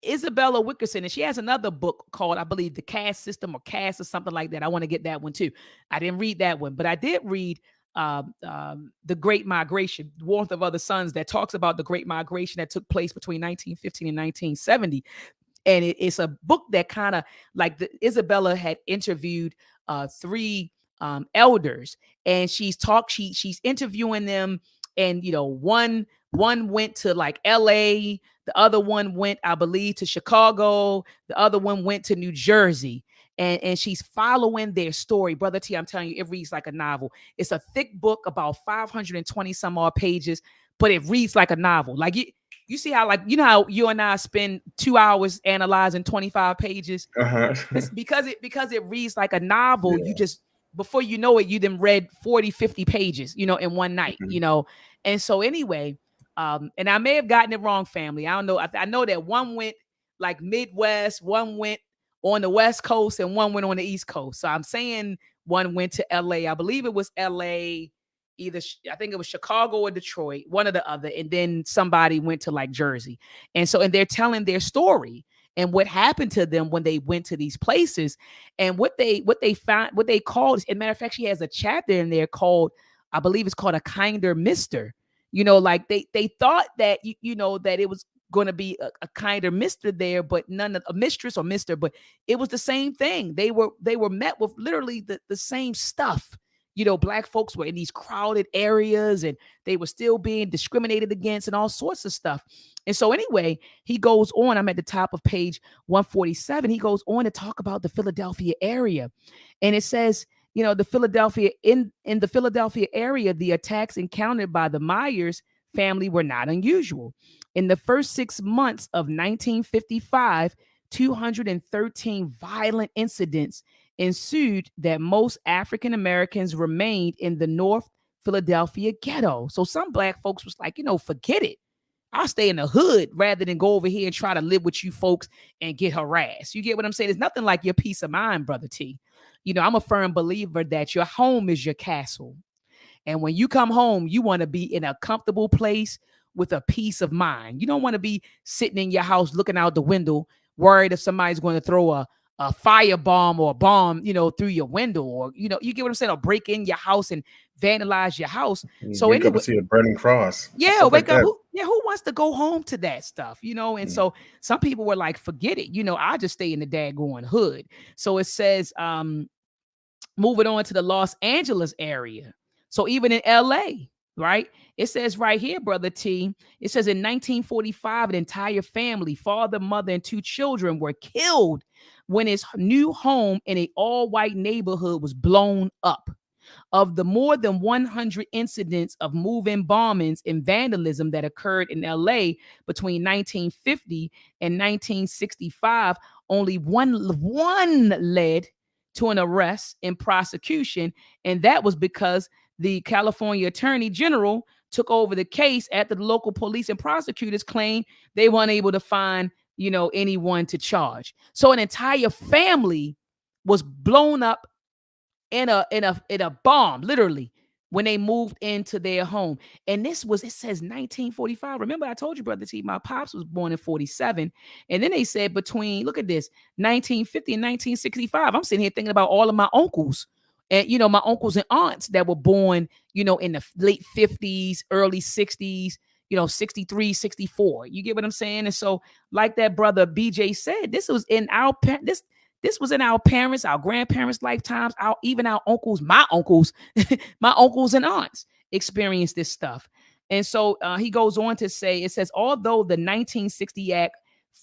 Isabella Wilkerson, and she has another book called, I believe, The Caste System or Caste or something like that. I want to get that one too. I didn't read that one, but I did read The Great Migration, Warmth of Other Suns, that talks about the Great Migration that took place between 1915 and 1970. And it's a book that kind of like Isabella had interviewed three elders, and she's interviewing them, and one went to like LA, the other one went, I believe, to Chicago, the other one went to New Jersey, and she's following their story. Brother T, I'm telling you, it reads like a novel. It's a thick book, about 520 some odd pages, but it reads like a novel. Like you see how, like, how you and I spend 2 hours analyzing 25 pages. It's because it reads like a novel. You just, before you know it, you then read 40, 50 pages, in one night, And so anyway, and I may have gotten it wrong, family. I don't know. I know that one went like Midwest, one went on the West Coast, and one went on the East Coast. So I'm saying one went to LA. I believe it was LA, either I think it was Chicago or Detroit, one or the other, and then somebody went to like Jersey. And they're telling their story and what happened to them when they went to these places, and what they found, what they called. As a matter of fact, she has a chapter in there called, I believe it's called A Kinder Mister. Like they thought that that it was going to be a kinder mister there, but none of a mistress or mister, but it was the same thing. They were met with literally the same stuff. Black folks were in these crowded areas, and they were still being discriminated against and all sorts of stuff. And so anyway, he goes on, I'm at the top of page 147. He goes on to talk about the Philadelphia area. And it says, the Philadelphia, in the Philadelphia area, the attacks encountered by the Myers family were not unusual. In the first 6 months of 1955, 213 violent incidents ensued that most African Americans remained in the North Philadelphia ghetto. So some Black folks was like, forget it. I'll stay in the hood rather than go over here and try to live with you folks and get harassed. You get what I'm saying? There's nothing like your peace of mind, Brother T. I'm a firm believer that your home is your castle. And when you come home, you want to be in a comfortable place with a peace of mind. You don't want to be sitting in your house looking out the window, worried if somebody's going to throw a firebomb or a bomb, through your window, or, you get what I'm saying, or break in your house and vandalize your house. So wake up and see a burning cross. Yeah, wake up. Who wants to go home to that stuff, And so some people were like, forget it. I just stay in the daggone hood. So it says, moving on to the Los Angeles area. So even in LA, right? It says right here, Brother T, it says in 1945, an entire family, father, mother, and 2 children were killed when his new home in an all-white neighborhood was blown up. Of the more than 100 incidents of move-in bombings and vandalism that occurred in LA between 1950 and 1965, only one led to an arrest and prosecution, and that was because the California Attorney General took over the case after the local police and prosecutors claimed they weren't able to find, anyone to charge. So an entire family was blown up in a bomb, literally, when they moved into their home. And it says 1945. Remember, I told you, Brother T, my pops was born in 47. And then they said between, look at this, 1950 and 1965. I'm sitting here thinking about all of my uncles and, my uncles and aunts that were born, in the late 50s, early 60s, 63, 64. You get what I'm saying? And so, like that brother BJ said, this was in this was in our parents, our grandparents' lifetimes, even our uncles, my uncles, my uncles and aunts experienced this stuff. And so he goes on to say, it says, although the 1960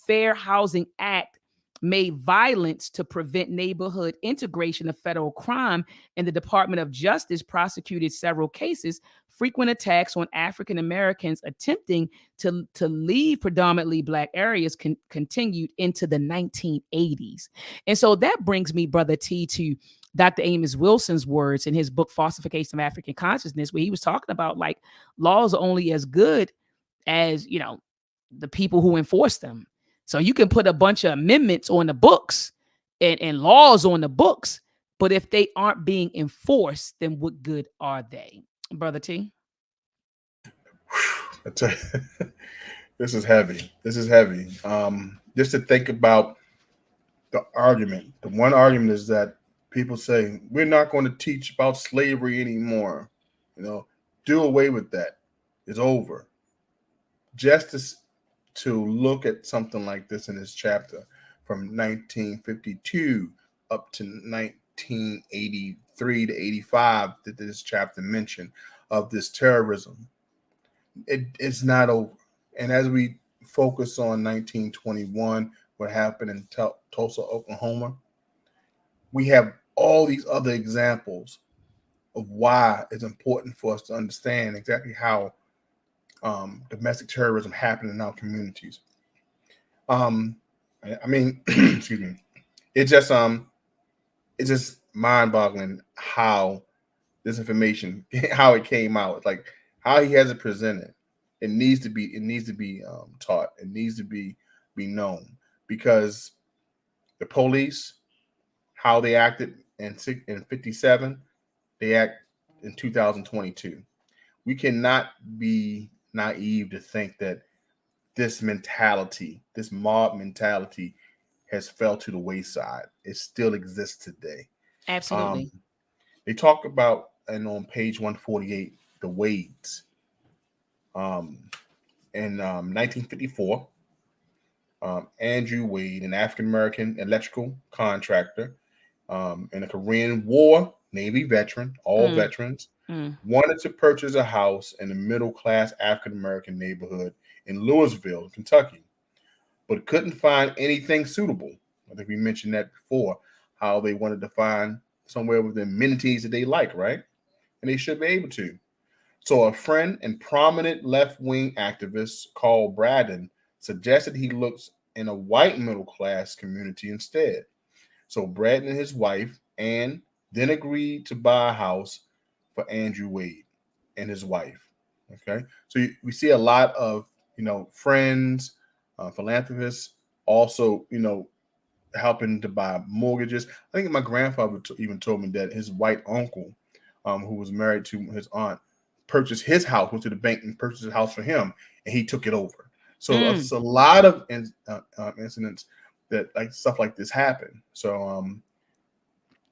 Fair Housing Act made violence to prevent neighborhood integration of federal crime, and the Department of Justice prosecuted several cases. Frequent attacks on African Americans attempting to leave predominantly Black areas continued into the 1980s. And so that brings me, Brother T, to Dr. Amos Wilson's words in his book, Falsification of African Consciousness, where he was talking about like laws are only as good as, the people who enforce them. So you can put a bunch of amendments on the books and laws on the books, but if they aren't being enforced, then what good are they? Brother T? I tell you, this is heavy. This is heavy. Just to think about the argument. The one argument is that people say we're not going to teach about slavery anymore. Do away with that. It's over. Just to look at something like this in this chapter from 1952 up to 1983 to 85 that this chapter mentioned of this terrorism. It's not over. And as we focus on 1921, what happened in Tulsa, Oklahoma, we have all these other examples of why it's important for us to understand exactly how domestic terrorism happened in our communities. I mean, excuse me. It just it's just mind-boggling how this information, how it came out, like how he has it presented. It needs to be taught. It needs to be known because the police, how they acted in 57, they act in 2022. We cannot be naive to think that this mentality, this mob mentality, has fell to the wayside. It still exists today. Um, Absolutely. they talk about, and on page 148, the Wades. Um, in 1954, Andrew Wade, an African American electrical contractor and a Korean War Navy veteran, all Mm, veterans, mm, wanted to purchase a house in a middle class African American neighborhood in Louisville, Kentucky, but couldn't find anything suitable. I think we mentioned that before, how they wanted to find somewhere with the amenities that they like, right? And they should be able to. So a friend and prominent left-wing activist, Carl Braden, suggested he looks in a white middle-class community instead. So Braden and his wife, Ann, then agreed to buy a house for Andrew Wade and his wife. Okay, so we see a lot of friends, philanthropists, also helping to buy mortgages. I think my grandfather even told me that his white uncle, who was married to his aunt, purchased his house, went to the bank and purchased a house for him, and he took it over. So mm. it's a lot of incidents that like stuff like this happen. So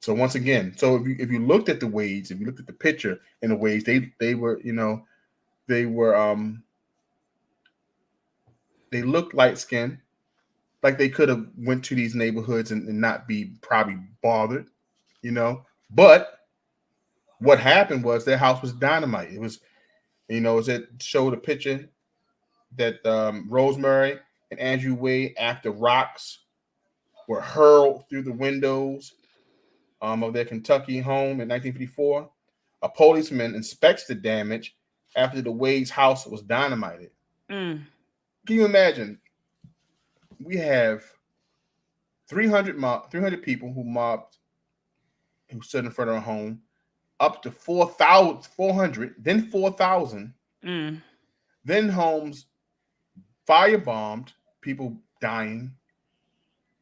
once again, so if you looked at the Wades, if you looked at the picture in the Wades, they were they were they looked light skinned, like they could have went to these neighborhoods and not be probably bothered, you know. But what happened was their house was dynamite. It was, as it showed a picture that Rosemary and Andrew Wade, after rocks were hurled through the windows of their Kentucky home in 1954. A policeman inspects the damage after the Wade's house was dynamited. Mm. Can you imagine? We have 300 people who stood in front of a home, up to 4,000, 400, then 4,000, Mm. then homes firebombed, people dying.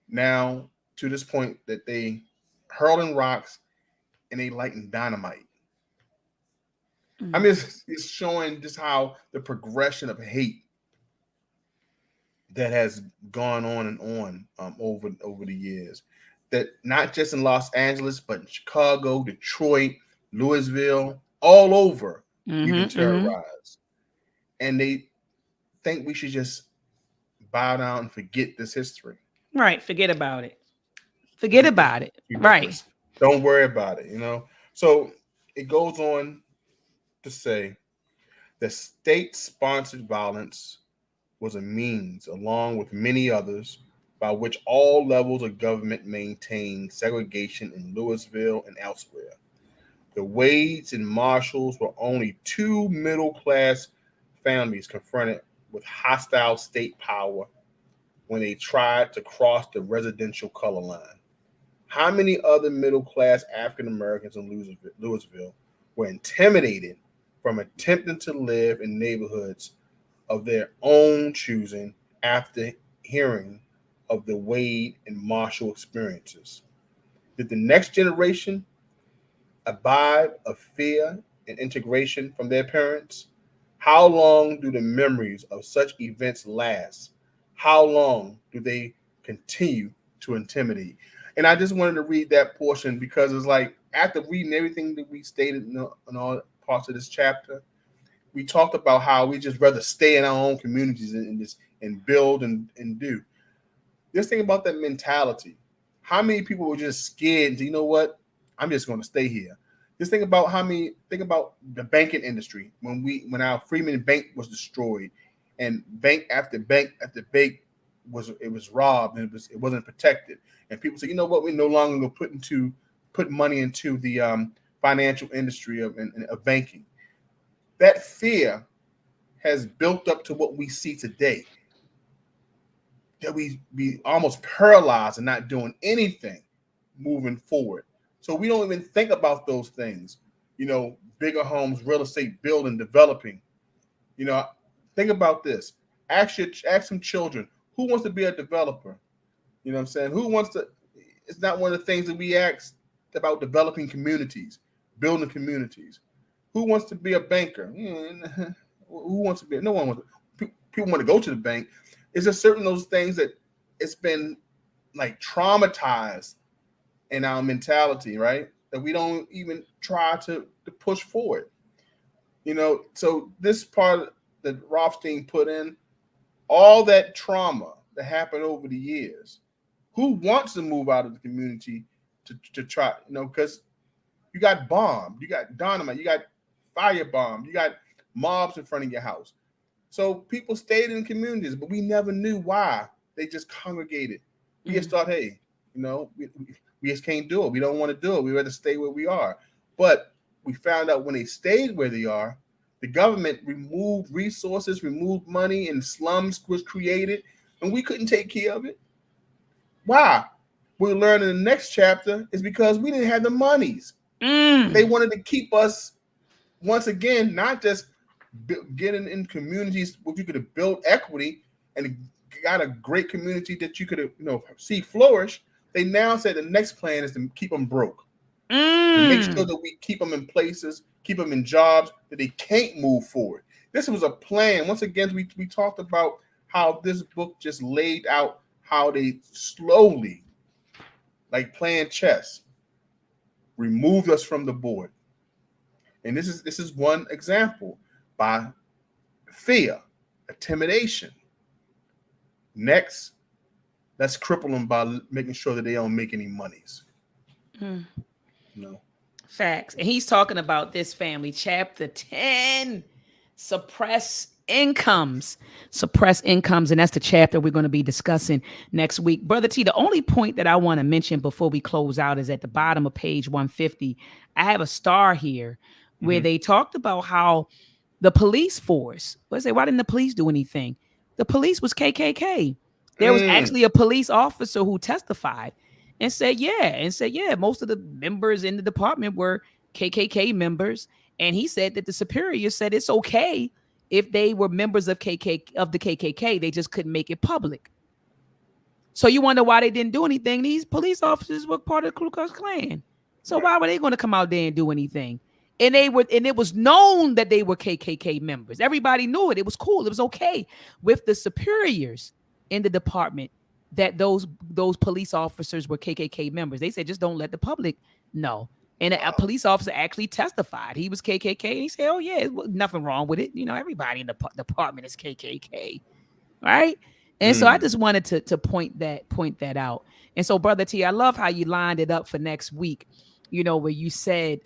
Now to this point that they hurling rocks and they lighting dynamite. I Mm. mean, it's showing just how the progression of hate that has gone on and on over the years. That not just in Los Angeles, but in Chicago, Detroit, Louisville, all over, we've been Mm-hmm, mm-hmm. terrorized, and they think we should just bow down and forget this history. Right. Forget about it. Forget It's about it. Right. ridiculous. Don't worry about it. So it goes on to say that state-sponsored violence was a means, along with many others, by which all levels of government maintained segregation in Louisville and elsewhere. The Wades and Marshalls were only two middle class families confronted with hostile state power when they tried to cross the residential color line. How many other middle class African Americans in Louisville were intimidated from attempting to live in neighborhoods of their own choosing after hearing of the Wade and Marshall experiences? Did the next generation abide of fear and integration from their parents? How long do the memories of such events last? How long do they continue to intimidate? And I just wanted to read that portion because it's like after reading everything that we stated in all parts of this chapter, we talked about how we just rather stay in our own communities and build and do. Just think about that mentality. How many people were just scared? You know what? I'm just going to stay here. Just think about think about the banking industry when our Freeman Bank was destroyed, and bank after bank after bank was robbed and it wasn't protected, and people say, you know what, we're no longer going to put money into the financial industry of banking. That fear has built up to what we see today. That we be almost paralyzed and not doing anything moving forward. So we don't even think about those things. Bigger homes, real estate, building, developing. Think about this. Ask some children, who wants to be a developer? You know what I'm saying? Who wants to? It's not one of the things that we ask about developing communities, building communities. Who wants to be a banker? Who wants to be? No one wants. People want to go to the bank. It's just certain those things that it's been like traumatized in our mentality, right? That we don't even try to push forward. So this part that Rothstein put in, all that trauma that happened over the years, who wants to move out of the community to try, because you got bombed, you got dynamite, you got firebombed, you got mobs in front of your house. So people stayed in communities, but we never knew why. They just congregated. We just thought, hey, we just can't do it. We don't want to do it. We rather stay where we are. But we found out when they stayed where they are, the government removed resources, removed money, and slums was created, and we couldn't take care of it. Why? We learn in the next chapter is because we didn't have the monies. They wanted to keep us, once again, not just getting in communities where you could have built equity and got a great community that you could have, see flourish. They now said the next plan is to keep them broke, to make sure that we keep them in places, keep them in jobs that they can't move forward. This was a plan. Once again, we talked about how this book just laid out how they slowly, like playing chess, removed us from the board. And this is one example. By fear, intimidation. Next, let's cripple them by making sure that they don't make any monies. Facts. And he's talking about this family, chapter 10, suppress incomes. Suppress incomes. And that's the chapter we're going to be discussing next week. Brother T, the only point that I want to mention before we close out is at the bottom of page 150. I have a star here where they talked about how the police force, let's say, why didn't the police do anything? The police was KKK. There was actually a police officer who testified and said, yeah, most of the members in the department were KKK members. And he said that the superior said it's okay if they were members of the KKK. They just couldn't make it public. So you wonder why they didn't do anything. These police officers were part of the Ku Klux Klan. So why were they going to come out there and do anything? And it was known that they were KKK members. Everybody knew it. It was cool. It was okay with the superiors in the department that those police officers were KKK members. They said, just don't let the public know. And a police officer actually testified. He was KKK. And he said, oh, yeah, nothing wrong with it. Everybody in the department is KKK. Right? And so I just wanted to point that out. And so, Brother T, I love how you lined it up for next week, where you said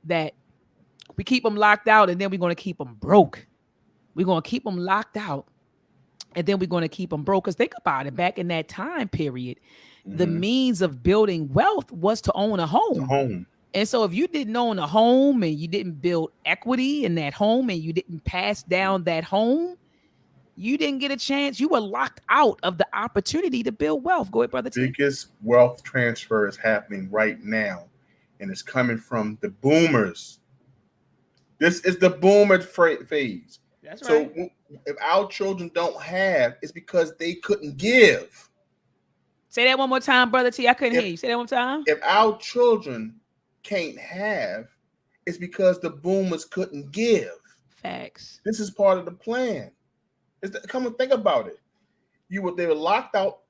that we keep them locked out and then we're going to keep them broke. We're going to keep them locked out and then we're going to keep them broke. Because think about it, back in that time period, the Mm-hmm. means of building wealth was to own a The home. home. And so if you didn't own a home and you didn't build equity in that home and you didn't pass down that home, you didn't get a chance. You were locked out of the opportunity to build wealth. Go ahead, The brother T. biggest wealth transfer is happening right now, and it's coming from the boomers. This is the boomer phase. That's So right. if our children don't have, it's because they couldn't give. Say that one more time, brother T. I couldn't hear If you. Say that one more time. if our children can't have, it's because the boomers couldn't give. Facts. This is part of the plan. Come and think about it. They were locked out.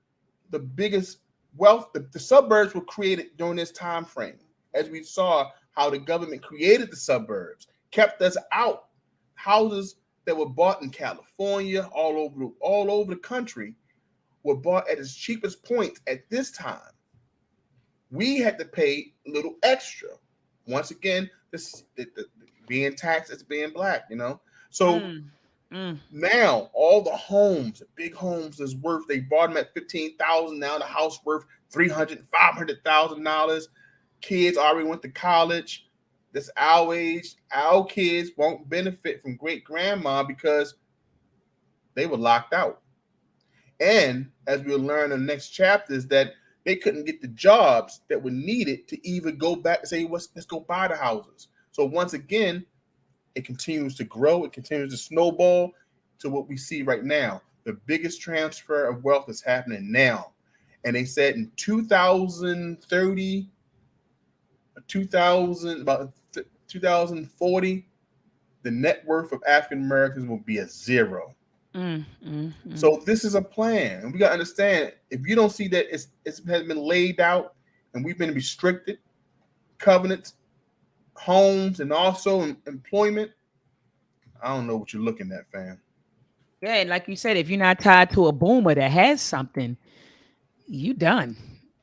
The biggest wealth, the suburbs were created during this time frame. As we saw how the government created the suburbs, kept us out. Houses that were bought in California, all over the country, were bought at its cheapest points at this time. We had to pay a little extra. Once again, being taxed as being black, So Mm, mm. now all the homes, the big homes, is worth. They bought them at 15,000. Now the house worth $300,000, $500,000. Kids already went to college. This our age. Our kids won't benefit from great grandma because they were locked out. And as we'll learn in the next chapters, that they couldn't get the jobs that were needed to even go back and say, let's go buy the houses. So once again, it continues to grow. It continues to snowball to what we see right now. The biggest transfer of wealth is happening now. And they said in 2030, 2040, the net worth of African Americans will be a zero. Mm, mm, mm. So this is a plan, and we got to understand, if you don't see that it has been laid out, and we've been restricted, covenants, homes, and also employment. I don't know what you're looking at, fam. Yeah, and like you said, if you're not tied to a boomer that has something, you done.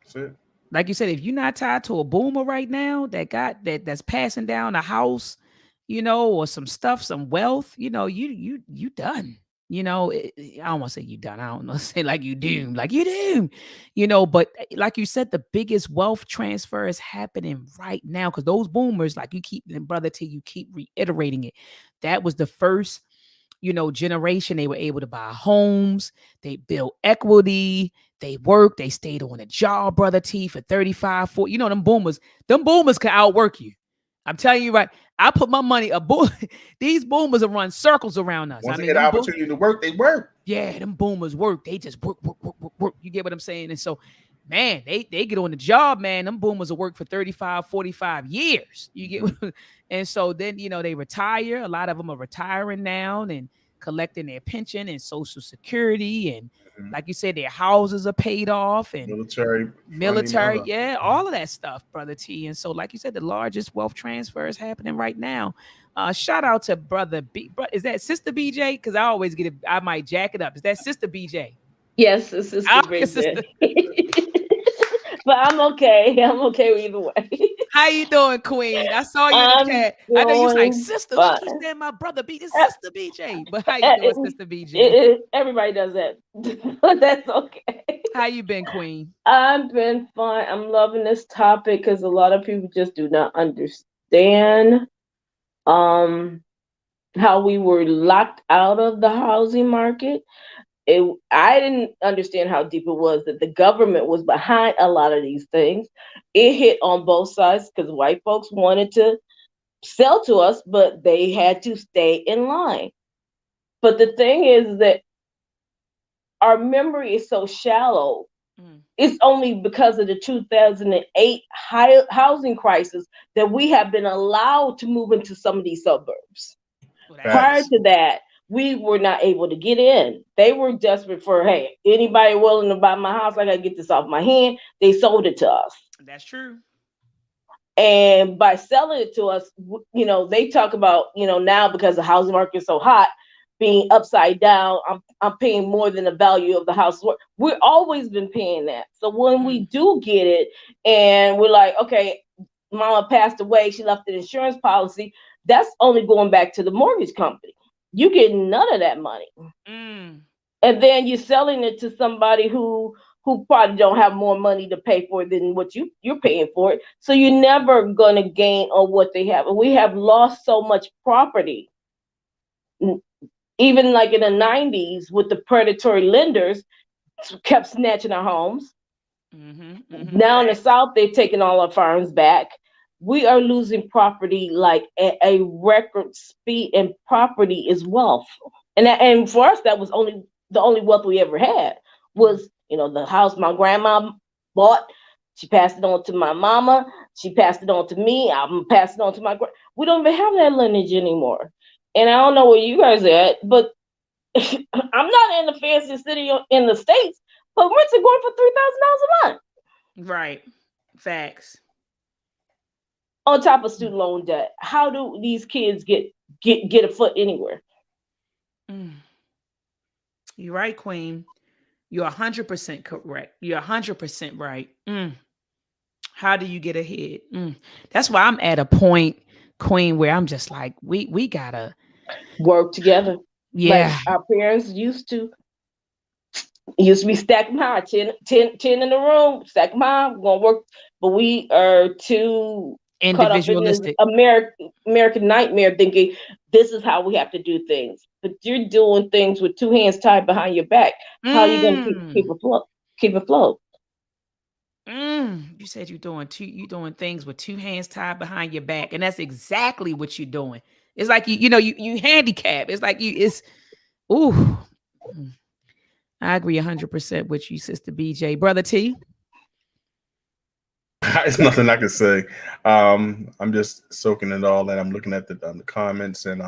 That's it. Like you said, if you're not tied to a boomer right now that's passing down a house, or some stuff, some wealth, you done. I don't want to say you done. I don't know, say like you doomed, like you doomed. But like you said, the biggest wealth transfer is happening right now because those boomers, like you keep, and brother T, you keep reiterating it. That was the first generation. They were able to buy homes, they built equity, they worked, they stayed on a job, brother T, for 35, 40. Them boomers can outwork you. I'm telling you right. I put my money these boomers will run circles around us. Once I they mean, get the opportunity to work, they work. yeah, them boomers work. They just work, work, work, work, work. You get what I'm saying? And so, man, they get on the job, man. Them boomers will work for 35, 45 years. You get Mm-hmm. and so then, they retire. A lot of them are retiring now and collecting their pension and social security. And Mm-hmm. like you said, their houses are paid off and Military funding, all military, that. yeah, all of that stuff, brother T. And so, like you said, the largest wealth transfer is happening right now. Shout out to brother B. Is that sister BJ? Because I always get it. I might jack it up. Is that sister BJ? Yes, it's Sister Ah, Bridget. sister. But I'm okay. I'm okay either way. How you doing, Queen? I saw you in the I'm chat. I know you was like, doing sister. She keeps fine. saying my brother B. This Uh, sister BJ. But how you doing, sister BJ? Everybody does that. That's okay. How you been, Queen? I've been fine. I'm loving this topic because a lot of people just do not understand um how we were locked out of the housing market. I didn't understand how deep it was that the government was behind a lot of these things. It hit on both sides because white folks wanted to sell to us, but they had to stay in line. But the thing is that our memory is so shallow. Mm. It's only because of the 2008 housing crisis that we have been allowed to move into some of these suburbs. Well, that's Prior true. Facts. to that, we were not able to get in. They were desperate for, hey, anybody willing to buy my house? I got to get this off my hand. They sold it to us. That's true. And by selling it to us, they talk about, now because the housing market is so hot, being upside down, I'm paying more than the value of the house. We've always been paying that. So when we Mm. do get it and we're like, okay, mama passed away, she left an insurance policy, that's only going back to the mortgage company. You get none of that money. Mm. and then you're selling it to somebody who probably don't have more money to pay for it than what you're paying for it. So you're never gonna gain on what they have. And we have lost so much property, even like in the 90s with the predatory lenders kept snatching our homes. Now in the South, they've taken all our farms back. We are losing property like a record speed, and property is wealth. And for us, that was only the only wealth we ever had was, the house my grandma bought. She passed it on to my mama. She passed it on to me. I'm passing it on to we don't even have that lineage anymore. And I don't know where you guys are at, but I'm not in the fancy city in the States, but rents are going for $3,000 a month. Right. Facts. On top of student loan debt. How do these kids get a foot anywhere? You're right, Queen. You're 100% correct. You're 100% right. How do you get ahead? That's why I'm at a point, Queen, where I'm just like, we gotta work together. Yeah. Like our parents used to. It used to be stack them high, 10 in the room, stack them high, we're gonna work. But we are too caught up in this American nightmare thinking this is how we have to do things. But you're doing things with two hands tied behind your back. How are you gonna keep afloat? You said you're doing things with two hands tied behind your back, and that's exactly what you're doing. It's like you handicap. It's like ooh. I agree 100% with you, Sister BJ. Brother T? It's nothing I can say. I'm just soaking it all in. I'm looking at the comments, and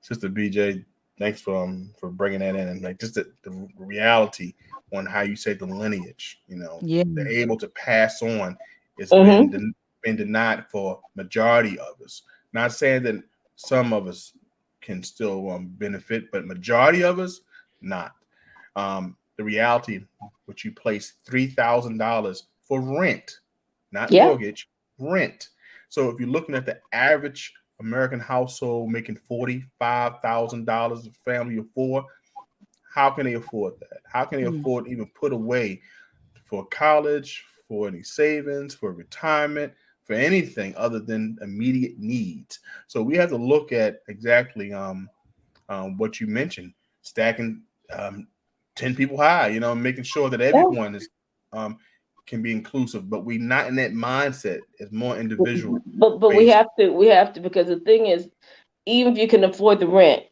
Sister BJ, thanks for bringing that in, and like just the reality on how you say the lineage. They're able to pass on. It's been denied for majority of us. Not saying that some of us can still benefit, but majority of us not. The reality, which you place $3,000 for rent, not mortgage, rent. So if you're looking at the average American household making $45,000, a family of four, how can they afford that? How can they afford even put away for college, for any savings, for retirement, for anything other than immediate needs? So we have to look at exactly what you mentioned, stacking 10 people high, making sure that everyone is can be inclusive, but we're not in that mindset. It's more individual. But we have to, because the thing is, even if you can afford the rent,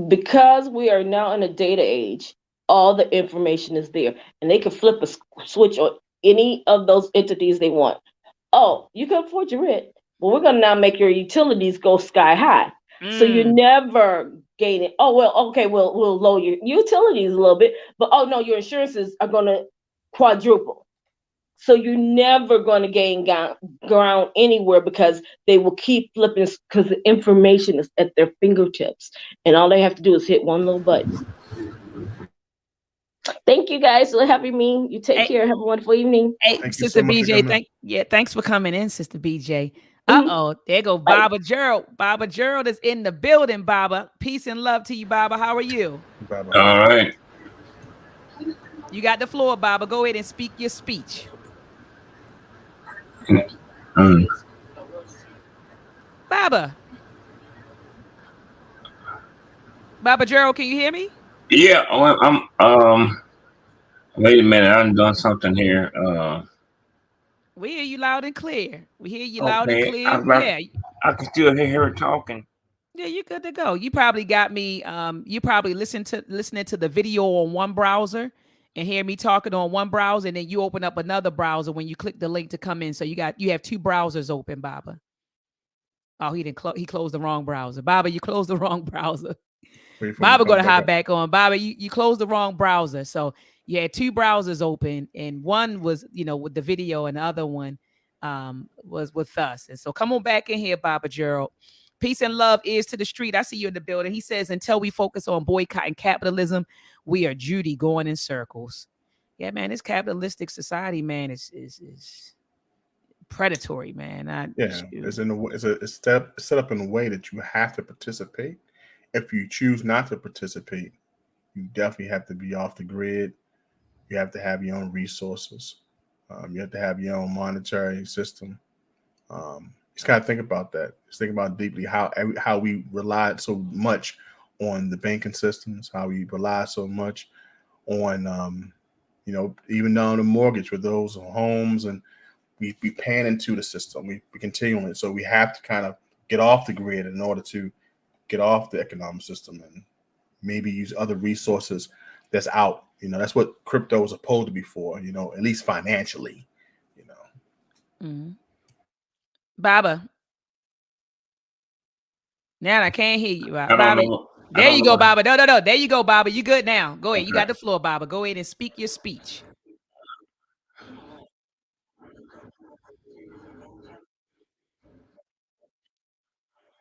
because we are now in a data age, all the information is there, and they can flip a switch on any of those entities they want. Oh, you can afford your rent. Well, we're going to now make your utilities go sky high. So you're never gaining. Oh, well, okay, we'll lower your utilities a little bit, but oh no, your insurances are going to quadruple. So you're never going to gain ground anywhere, because they will keep flipping, because the information is at their fingertips, and all they have to do is hit one little button. Thank you guys for having me. You take care. Have a wonderful evening. Hey, Thank Sister you so BJ, thanks for coming in, Sister BJ. There go Baba Gerald. Baba Gerald is in the building, Baba. Peace and love to you, Baba. How are you? Baba. All right. You got the floor, Baba. Go ahead and speak your speech. Baba. Baba Gerald, can you hear me? Yeah, I'm wait a minute, I'm doing something here. We hear you loud and clear. We hear you Okay, loud and clear. I can still hear her talking. Yeah, you're good to go. You probably got me. You probably listening to the video on one browser and hear me talking on one browser, and then you open up another browser when you click the link to come in. So you have two browsers open, Baba. Oh, he closed the wrong browser. Baba, you closed the wrong browser. Baba going to hop back on. Baba, you closed the wrong browser. So you had two browsers open, and one was, with the video, and the other one was with us. And so come on back in here, Baba Gerald. Peace and love is to the street. I see you in the building. He says, until we focus on boycotting capitalism, we are Judy going in circles. Yeah, man, this capitalistic society, man, is predatory, man. It's set up in a way that you have to participate. If you choose not to participate, You definitely have to be off the grid. You have to have your own resources. You have to have your own monetary system. Just gotta think about that. Just think about deeply how we relied so much on the banking systems, how we rely so much on even down the mortgage with those homes, and we pan into the system. We continue it. So we have to kind of get off the grid in order to get off the economic system and maybe use other resources that's out. That's what crypto is supposed to be for, at least financially, you know. Mm-hmm. Baba. Now I can't hear you, I don't Baba. know. I There don't you know. go, Baba. No. There you go, Baba. You good now. Go ahead. You got Okay. the floor, Baba. Go ahead and speak your speech.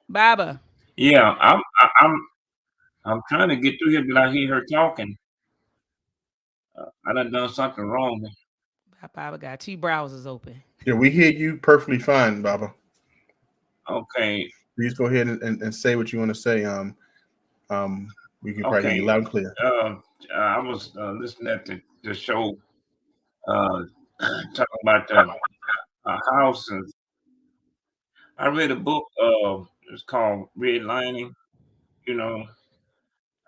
Baba. Yeah, I'm trying to get through here, but I hear her talking. I done something wrong. Baba got two browsers open. Yeah, we hear you perfectly fine, Baba. Okay. Please go ahead and say what you want to say. Um, we can probably hear you Okay. loud and clear. Uh, I was listening at the show uh, talking about the house, and I read a book. It's called Redlining, you know,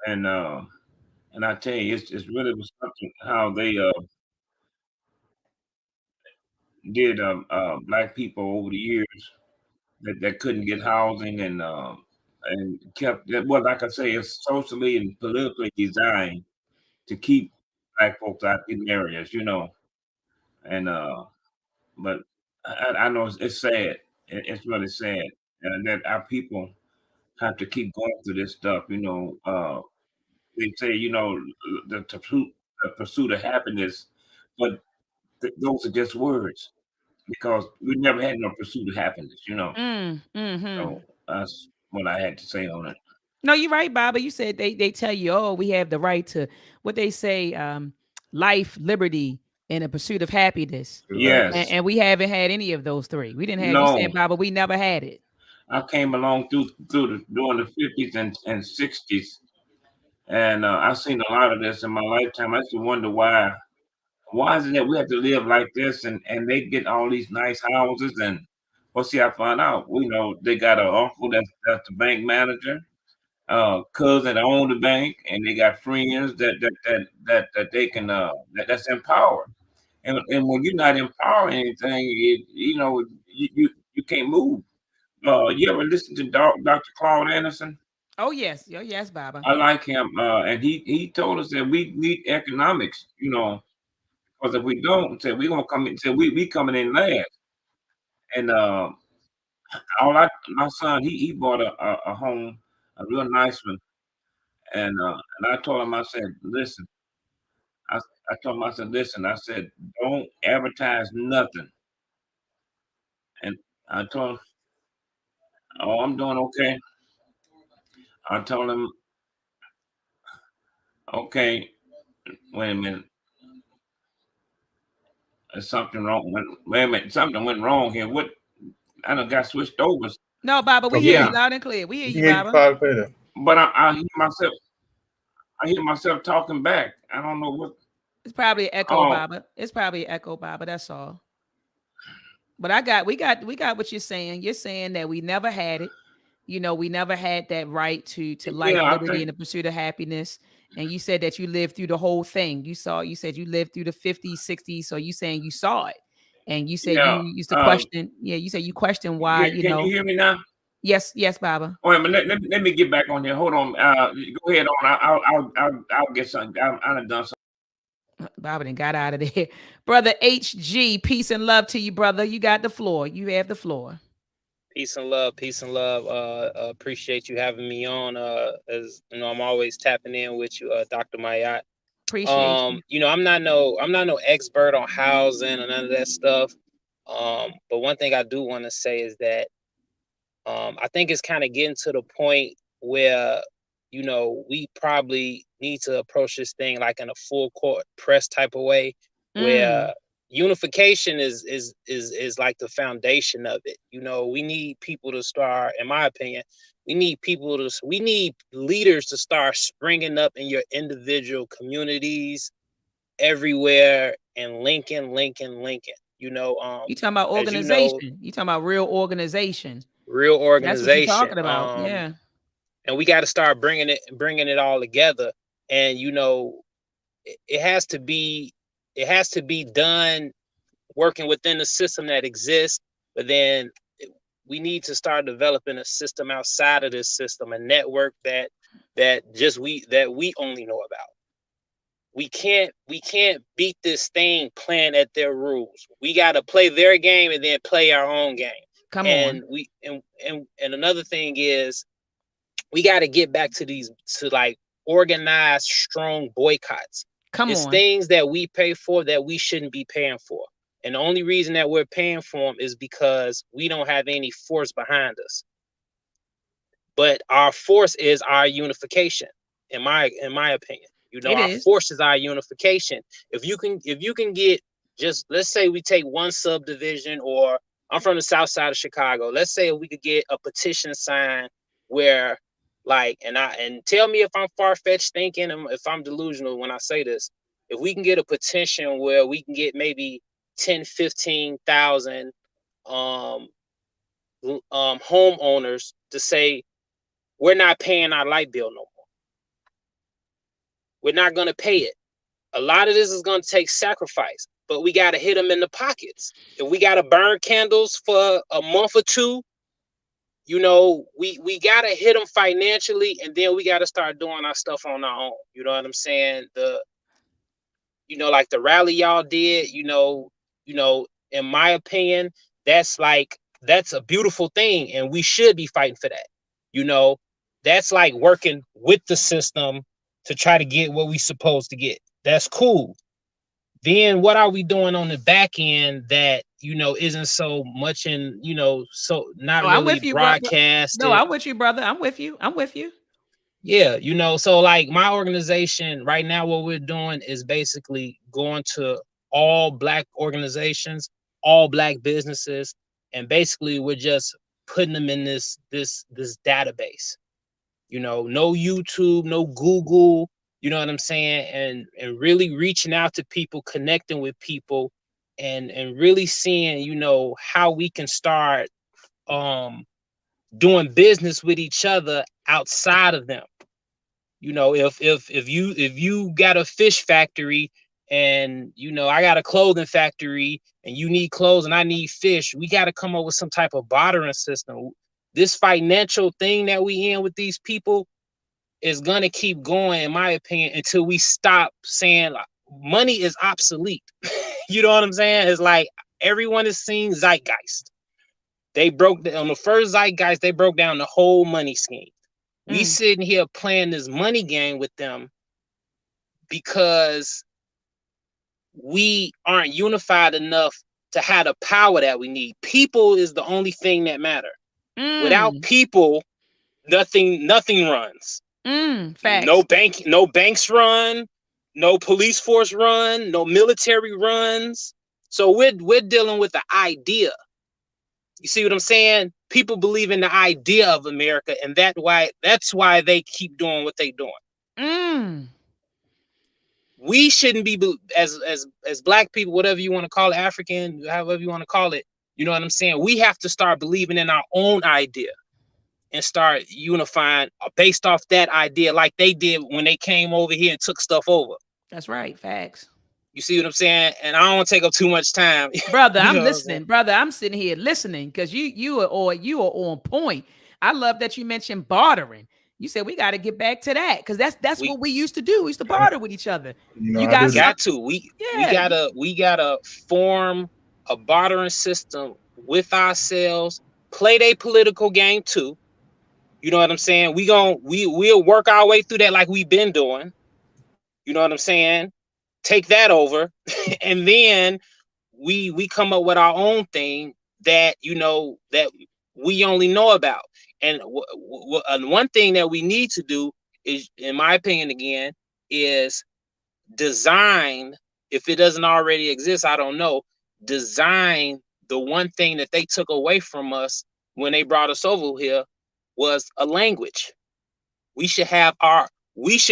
and uh, and I tell you, it's really was something how they did black people over the years that couldn't get housing and kept well, like I say, it's socially and politically designed to keep black folks out in areas, and but I know it's sad. It's really sad, and that our people have to keep going through this stuff. They say the pursuit of happiness, but those are just words because we never had no pursuit of happiness. Mm-hmm. So that's what I had to say on it. No, you're right, Baba. You said they tell you, oh, we have the right to what they say, life, liberty, and a pursuit of happiness. Right. Yes, And we haven't had any of those three. We didn't have you no, saying, Baba, we never had it. I came along during the 50s and 60s, and I've seen a lot of this in my lifetime. I used to wonder why is it that we have to live like this and they get all these nice houses and well, see, I found out they got an uncle that's the bank manager, cousin that own the bank, and they got friends that they can that's empowered. And when you're not empowering anything, you can't move. You ever listen to Dr. Claude Anderson? Oh yes, Baba. I like him, and he told us that we need economics, because if we don't, say we gonna come in, say we coming in last. And my son he bought a home, a real nice one, and I told him, I said, listen, I told him, I said, listen, I said, don't advertise nothing. And I told him, oh, I'm doing okay. I told him, okay, wait a minute, there's something wrong. Wait a minute, something went wrong here. What? I done got switched over. No, Baba, we hear Okay. you Yeah, loud and clear. We hear We you, can hear you Baba. loud and clear. but I hear myself talking back. I don't know what. It's probably an echo, Oh, Baba. It's probably an echo, Baba. That's all. But we got what you're saying. You're saying that we never had it. We never had that right to life, yeah, I liberty, think, and the pursuit of happiness. And you said that you lived through the whole thing. You said you lived through the 50s, 60s. So you saying you saw it. And you said you yeah. used to question. Yeah, you said you question why, Can you hear me now? yes, Baba. Wait a minute. Let me get back on here. Hold on. Go ahead on. I'll get something. I done done something. Baba done got out of there. Brother HG, peace and love to you, brother. You got the floor. You have the floor. Peace and love, peace and love. Appreciate you having me on. As you know, I'm always tapping in with you, Dr. Mayat. Appreciate you. I'm not no expert on housing or none of that stuff. But one thing I do want to say is that I think it's kind of getting to the point where we probably need to approach this thing like in a full court press type of way, Mm. where unification is like the foundation of it. You know, we need people to start, in my opinion, we need leaders to start springing up in your individual communities everywhere and Lincoln. You know, You talking about as you know, organization. You talking about real organization. real That's what you're organization. talking about. Yeah. And we got to start bringing it all together. And you know, it has to be done working within the system that exists, but then we need to start developing a system outside of this system, a network that we only know about. We can't beat this thing playing at their rules. We got to play their game and then play our own game. Come And on. and another thing is we got to get back to like organized, strong boycotts. Come It's on. things that we pay for that we shouldn't be paying for. And the only reason that we're paying for them is because we don't have any force behind us. But our force is our unification, in my opinion. You know, It our is. force is our unification. If you can get, just let's say we take one subdivision, or I'm from the south side of Chicago. Let's say we could get a petition signed where, like, and tell me if I'm far-fetched thinking, if I'm delusional when I say this. If we can get a petition where we can get maybe 10, 15,000 homeowners to say, we're not paying our light bill no more. We're not going to pay it. A lot of this is going to take sacrifice, but we got to hit them in the pockets. If we got to burn candles for a month or two, you know, we got to hit them financially, and then we got to start doing our stuff on our own. You know what I'm saying? Like the rally y'all did, in my opinion, that's a beautiful thing, and we should be fighting for that. You know, that's like working with the system to try to get what we supposed to get. That's cool. Then what are we doing on the back end that, isn't so much so not I'm really with you, brother. No, broadcasted? I'm with you, brother. I'm with you. Yeah, so like my organization right now, what we're doing is basically going to all Black organizations, all Black businesses, and basically we're just putting them in this database. No YouTube, no Google, you know what I'm saying? And really reaching out to people, connecting with people, and really seeing, how we can start doing business with each other outside of them. If you got a fish factory and I got a clothing factory and you need clothes and I need fish, we got to come up with some type of bartering system. This financial thing that we in with these people is gonna keep going, in my opinion, until we stop saying money is obsolete. You know what I'm saying? It's like everyone is seeing zeitgeist. They broke on the first zeitgeist, they broke down the whole money scheme. We sitting here playing this money game with them because we aren't unified enough to have the power that we need. People is the only thing that matter. Without people, nothing runs. Facts. No banks run, no police force run, no military runs. So we're dealing with the idea. You see what I'm saying? People believe in the idea of America, and that's why they keep doing what they're doing. We shouldn't be, as Black people, whatever you want to call it, African, however you want to call it. You know what I'm saying? We have to start believing in our own idea and start unifying based off that idea, like they did when they came over here and took stuff over. That's right. Facts. You see what I'm saying? And I don't want to take up too much time. Brother, I'm listening. Brother, I'm sitting here listening because you are on point. I love that you mentioned bartering. You said we got to get back to that because that's what we used to do. We used to barter with each other. We gotta form a bartering system with ourselves. Play their political game too. You know what I'm saying? We'll work our way through that like we've been doing. You know what I'm saying? Take that over, and then we come up with our own thing that that we only know about. And one thing that we need to do is, in my opinion, again, is design if it doesn't already exist, I don't know, design the one thing that they took away from us when they brought us over here was a language. We should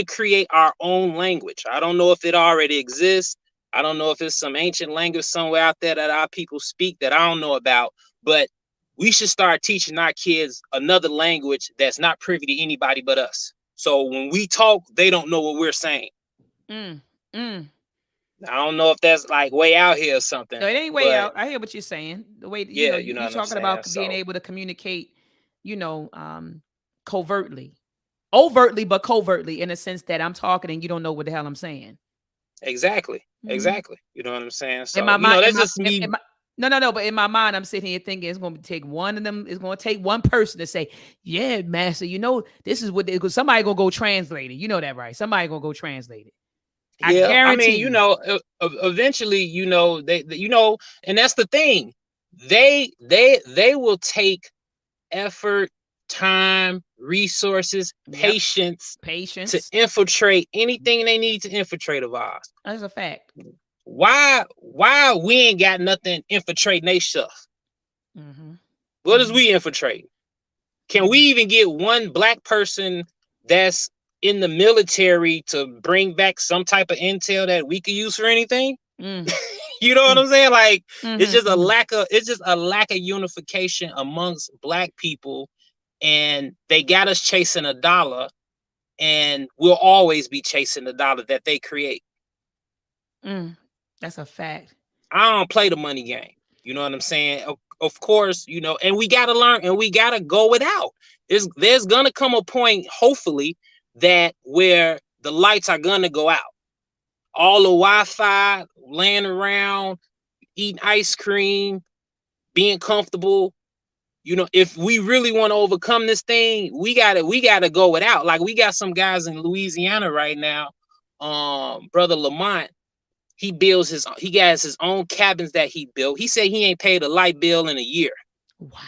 create our own language. I don't know if it already exists. I don't know if it's some ancient language somewhere out there that our people speak that I don't know about, but we should start teaching our kids another language that's not privy to anybody but us. So when we talk, they don't know what we're saying. Mm, mm. I don't know if that's like way out here or something, No, it ain't way but out. I hear what you're saying. The way yeah, you know you're what I'm talking saying. about being So able to communicate, covertly, overtly, but covertly, in a sense that I'm talking and you don't know what the hell I'm saying. exactly, Mhm. exactly. You know what I'm saying. In So my mind, that's just me. no, but in my mind, I'm sitting here thinking it's going to take one of them. It's going to take one person to say, "Yeah, master, this is what." Because somebody gonna go translate it. You know that, right? Somebody gonna go translate it. I Yeah, I guarantee mean, you. eventually, and that's the thing. They will take effort, time, resources, Yep. patience to Patience. infiltrate anything they need to infiltrate of ours. That's a fact. Why we ain't got nothing infiltrating they stuff? Mm-hmm. What does we infiltrate? Can we Mm-hmm. even get one black person that's in the military to bring back some type of intel that we could use for anything? Mm-hmm. You know what I'm saying? Like it's just a Mm-hmm. lack of unification amongst black people, and they got us chasing a dollar, and we'll always be chasing the dollar that they create. That's a fact. I don't play the money game. You know what I'm saying? Of course, and we gotta learn and we gotta go without. There's gonna come a point, hopefully, that where the lights are gonna go out. All the Wi-Fi, laying around, eating ice cream, being comfortable. If we really want to overcome this thing, we gotta go without. Like we got some guys in Louisiana right now. Brother Lamont, he got his own cabins that he built. He said he ain't paid a light bill in a year. Wow.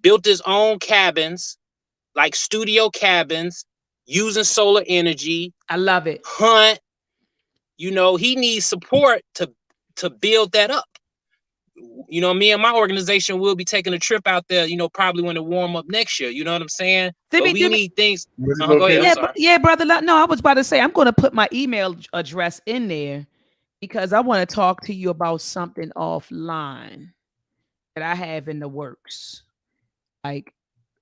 Built his own cabins, like studio cabins, using solar energy, I love it. hunt. He needs support to build that up. Me and my organization will be taking a trip out there, probably when it warm up next year. You know what I'm saying? But we need things. Where's it Go ahead. I'm located? sorry. Yeah, brother. No, I was about to say I'm going to put my email address in there because I want to talk to you about something offline that I have in the works, like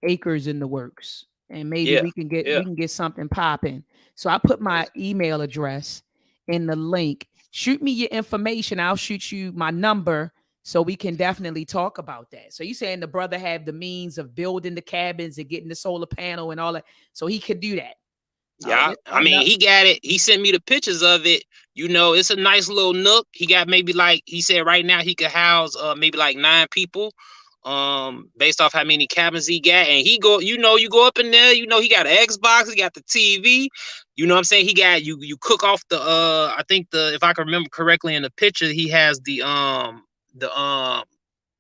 acres in the works, and maybe Yeah. we can get something popping. So I put my email address in the link. Shoot me your information. I'll shoot you my number so we can definitely talk about that. So you saying the brother have the means of building the cabins and getting the solar panel and all that, so he could do that. Yeah, I mean, he got it. He sent me the pictures of it. It's a nice little nook. He got maybe like he said right now he could house maybe like 9 people, based off how many cabins he got. And you go up in there. He got an Xbox. He got the TV. You know what I'm saying? He got you cook off the I think if I can remember correctly in the picture, he has the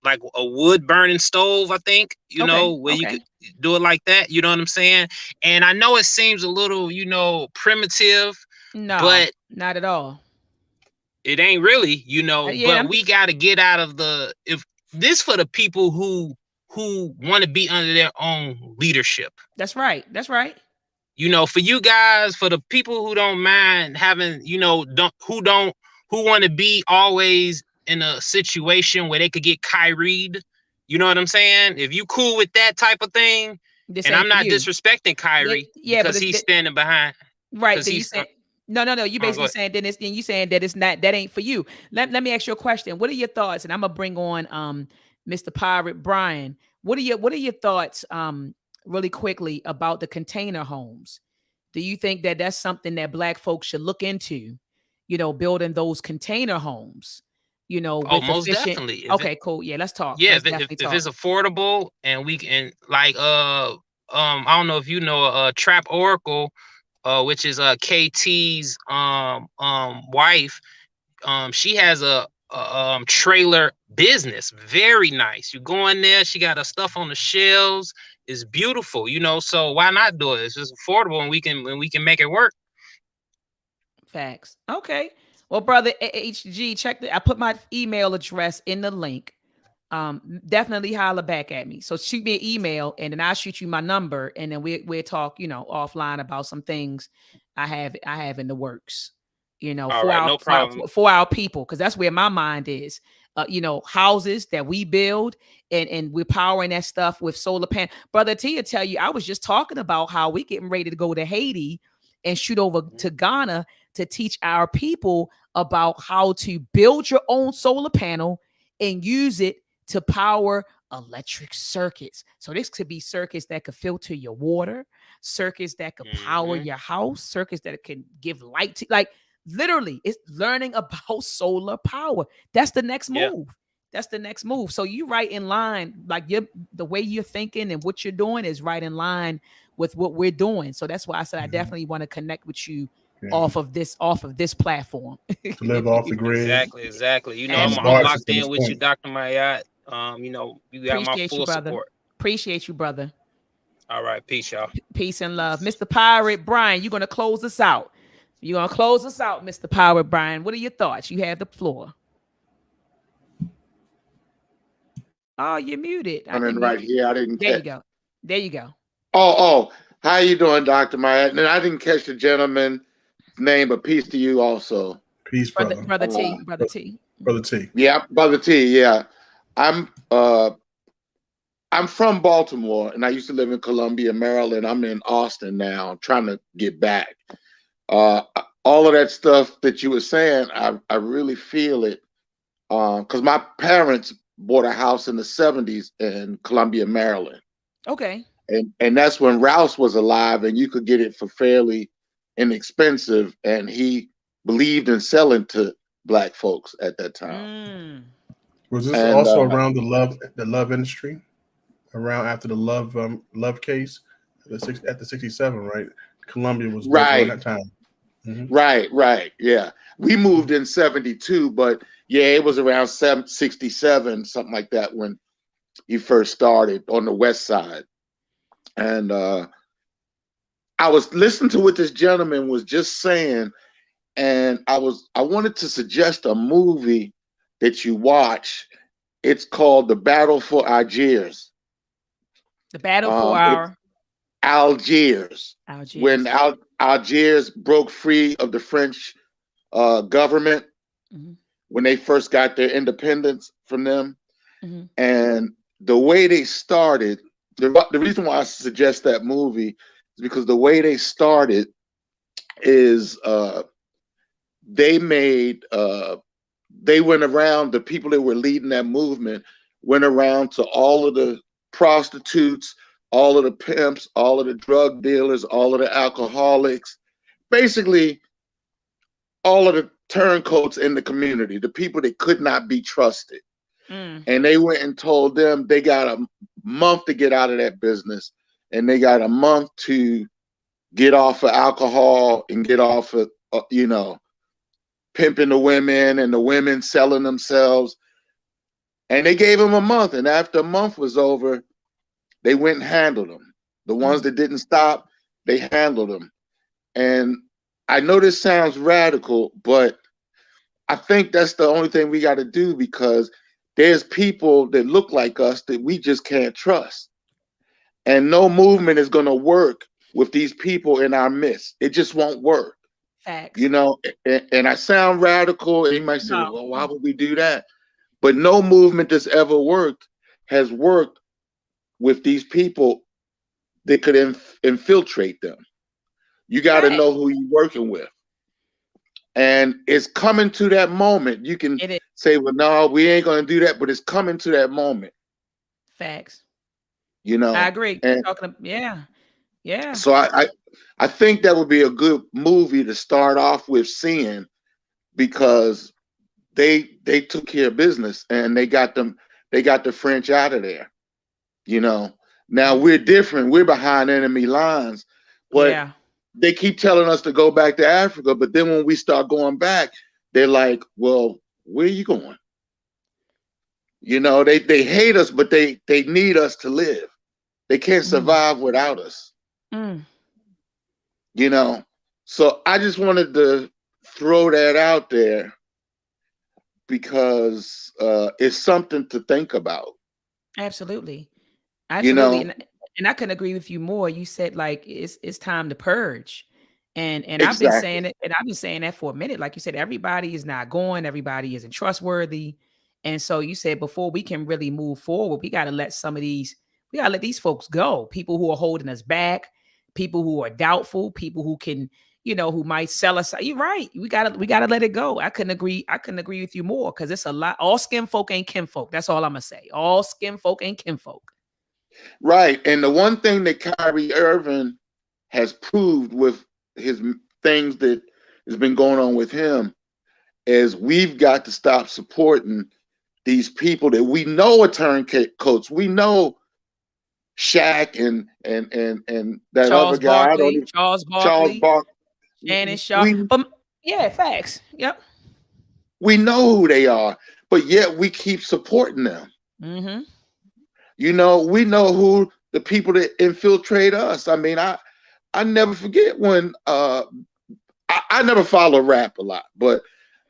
like a wood burning stove, I think, where you could do it like that. You know what I'm saying? And I know it seems a little, primitive, No, but not at all. it ain't really, Yeah, but we got to get out of if this for the people who want to be under their own leadership. that's right. That's right. For you guys, for the people who don't mind having, who want to be always in a situation where they could get Kyried. You know what I'm saying? If you cool with that type of thing, This and ain't I'm for not you. disrespecting Kyrie Yeah, but because he's standing behind, right. because Then you he's say no. You go basically ahead. saying then you saying that it's not that ain't for you. Let me ask you a question. What are your thoughts? And I'm gonna bring on Mr. Pirate Brian. What are your thoughts really quickly about the container homes? Do you think that that's something that Black folks should look into? Building those container homes. Oh, With most efficient. definitely. Okay, cool. Yeah, let's talk. Yeah, Let's definitely if talk. it's affordable and we can like I don't know if you know Trap Oracle, which is KT's wife. She has a trailer business, very nice. You go in there, she got her stuff on the shelves. It's beautiful, so why not do it? It's just affordable and we can make it work. Facts. Okay. Well, brother HG, check I put my email address in the link. Definitely holler back at me. So shoot me an email, and then I'll shoot you my number, and then we'll talk, offline about some things I have in the works. All right, no problem. For our people, because that's where my mind is. Houses that we build, and we're powering that stuff with solar panel. Brother T will tell you, I was just talking about how we getting ready to go to Haiti and shoot over to Ghana to teach our people about how to build your own solar panel and use it to power electric circuits. So this could be circuits that could filter your water, circuits that could power your house, circuits that can give light to, like, literally, it's learning about solar power. That's the next move. That's the next move. So you right in line, like the way you're thinking and what you're doing is right in line with what we're doing. So that's why I said I definitely want to connect with you off of this platform. To live off the grid. Exactly. I'm Absolutely. locked in with you, Dr. Mayat. You got my full support. Appreciate you, brother. All right, peace, y'all. Peace and love. Mr. Pirate Brian, you're gonna close us out. Mr. Pirate Brian. What are your thoughts? You have the floor. Oh, you're muted. Right here. I didn't catch. There you go. Oh, how you doing, Dr. Mayat? And I didn't catch the gentleman's name, but peace to you also. Peace, brother. Brother T. Brother T. Brother T. Yeah, Brother T. Yeah, I'm from Baltimore, and I used to live in Columbia, Maryland. I'm in Austin now. I'm trying to get back. All of that stuff that you were saying, I really feel it. Because my parents bought a house in the 70s in Columbia, Maryland. Okay. And that's when Rouse was alive, and you could get it for fairly inexpensive. And he believed in selling to Black folks at that time. Was this also around the love industry? Around after the love case at the 67, right? Columbia was right at that time. Mm-hmm. Right. Yeah. We moved in 72, but yeah, it was around 67, something like that, when he first started on the west side. And I was listening to what this gentleman was just saying, and I wanted to suggest a movie that you watch. It's called The Battle for Algiers. The Battle for Algiers. When Algiers broke free of the French government, when they first got their independence from them. And the way they started, the reason why I suggest that movie is because the way they started is they went around, the people that were leading that movement went around to all of the prostitutes, all of the pimps, all of the drug dealers, all of the alcoholics, basically all of the turncoats in the community, the people that could not be trusted. And they went and told them they got a month to get out of that business, and they got a month to get off of alcohol and get off of, pimping the women and the women selling themselves. And they gave them a month. And after a month was over, they went and handled them. The ones that didn't stop, they handled them. And I know this sounds radical, but I think that's the only thing we got to do, because there's people that look like us that we just can't trust. And no movement is going to work with these people in our midst. It just won't work. Facts. And I sound radical, and you might say, well, why would we do that? But no movement that's ever worked has worked with these people that could infiltrate them. You got to know who you're working with. And it's coming to that moment. You can say, well, no, we ain't going to do that, but it's coming to that moment. Facts. I agree. And yeah. So I think that would be a good movie to start off with seeing, because they took care of business, and they got the French out of there. Now we're different. We're behind enemy lines, but they keep telling us to go back to Africa. But then when we start going back, they're like, well, where are you going? They hate us, but they need us to live. They can't survive without us. So I just wanted to throw that out there because it's something to think about. Absolutely. You Absolutely. know, And I couldn't agree with you more. You said like it's time to purge. And I've been exactly. saying it, and I've been saying that for a minute. Like you said, everybody is not going, everybody isn't trustworthy. And so you said before we can really move forward, we gotta let we gotta let these folks go. People who are holding us back, people who are doubtful, people who can, who might sell us. You're right. We gotta let it go. I couldn't agree with you more because it's a lot. All skin folk ain't kinfolk. That's all I'm gonna say. All skin folk ain't kinfolk. Right. And the one thing that Kyrie Irving has proved with his things that has been going on with him is we've got to stop supporting these people that we know are turncoats. We know Shaq and that other Charles guy. I don't Barkley, even Charles Charles Barkley, Barkley. Shannon Sharp. We But yeah, facts. Yep. we know who they are, but yet we keep supporting them. Mm-hmm. You know, we know who the people that infiltrate us. I mean, I never forget when I never follow rap a lot, but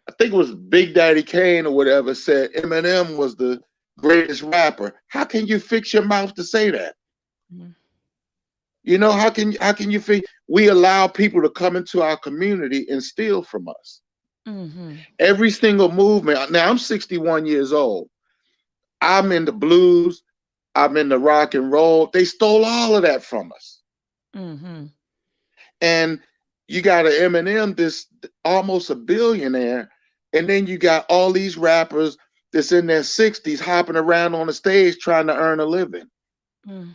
I think it was Big Daddy Kane or whatever said Eminem was the greatest rapper. How can you fix your mouth to say that? Mm-hmm. You know, how can you fix? We allow people to come into our community and steal from us. Mm-hmm. Every single movement. Now I'm 61 years old. I'm in the blues. I'm in the rock and roll. They stole all of that from us. Mm-hmm. And you got an Eminem, this almost a billionaire, and then you got all these rappers that's in their 60s hopping around on the stage trying to earn a living. Mm-hmm.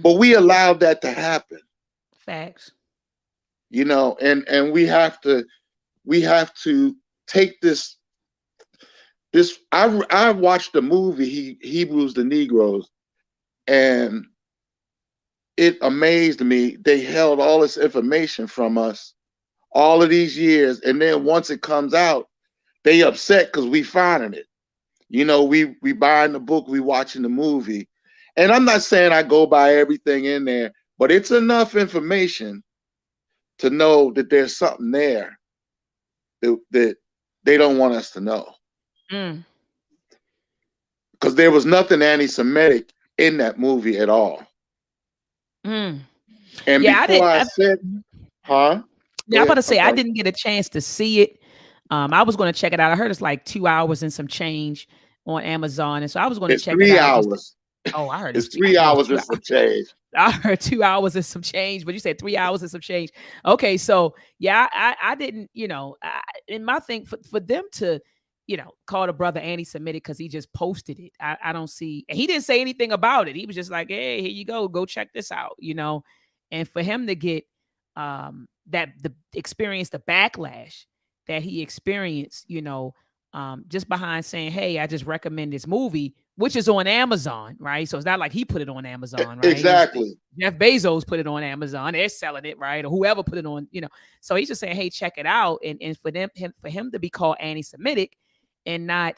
But we allowed that to happen, Facts. you know, and we have to take this. I watched the movie Hebrews the Negroes, and it amazed me. They held all this information from us all of these years, and then once it comes out, they upset because we finding it. You know, we buying the book, we watching the movie, and I'm not saying I go by everything in there, but it's enough information to know that there's something there that they don't want us to know. Mm. Because there was nothing anti-Semitic in that movie at all. Mm. And Yeah, I before didn't. I said, huh? Yeah, Go I'm about ahead. to I'm say I sorry. didn't get a chance to see it. I was going to check it out. I heard it's like 2 hours and some change on Amazon, and so I was going to It's check it 3 out. Just hours. oh, I heard It's it's two. I three thought it was hours two. and some change. I heard 2 hours and some change, but you said 3 hours and some change. Okay, so yeah, I didn't, in my thing for them to, call the brother anti-Semitic because he just posted it. I don't see, and he didn't say anything about it. He was just like, hey, here you go check this out. And for him to get that the experience the backlash that he experienced, just behind saying, hey, I just recommend this movie, which is on Amazon, right? So it's not like he put it on Amazon, right? Exactly. Jeff Bezos put it on Amazon. They're selling it, right? Or whoever put it on. So he's just saying, hey, check it out. And for him to be called anti-Semitic and not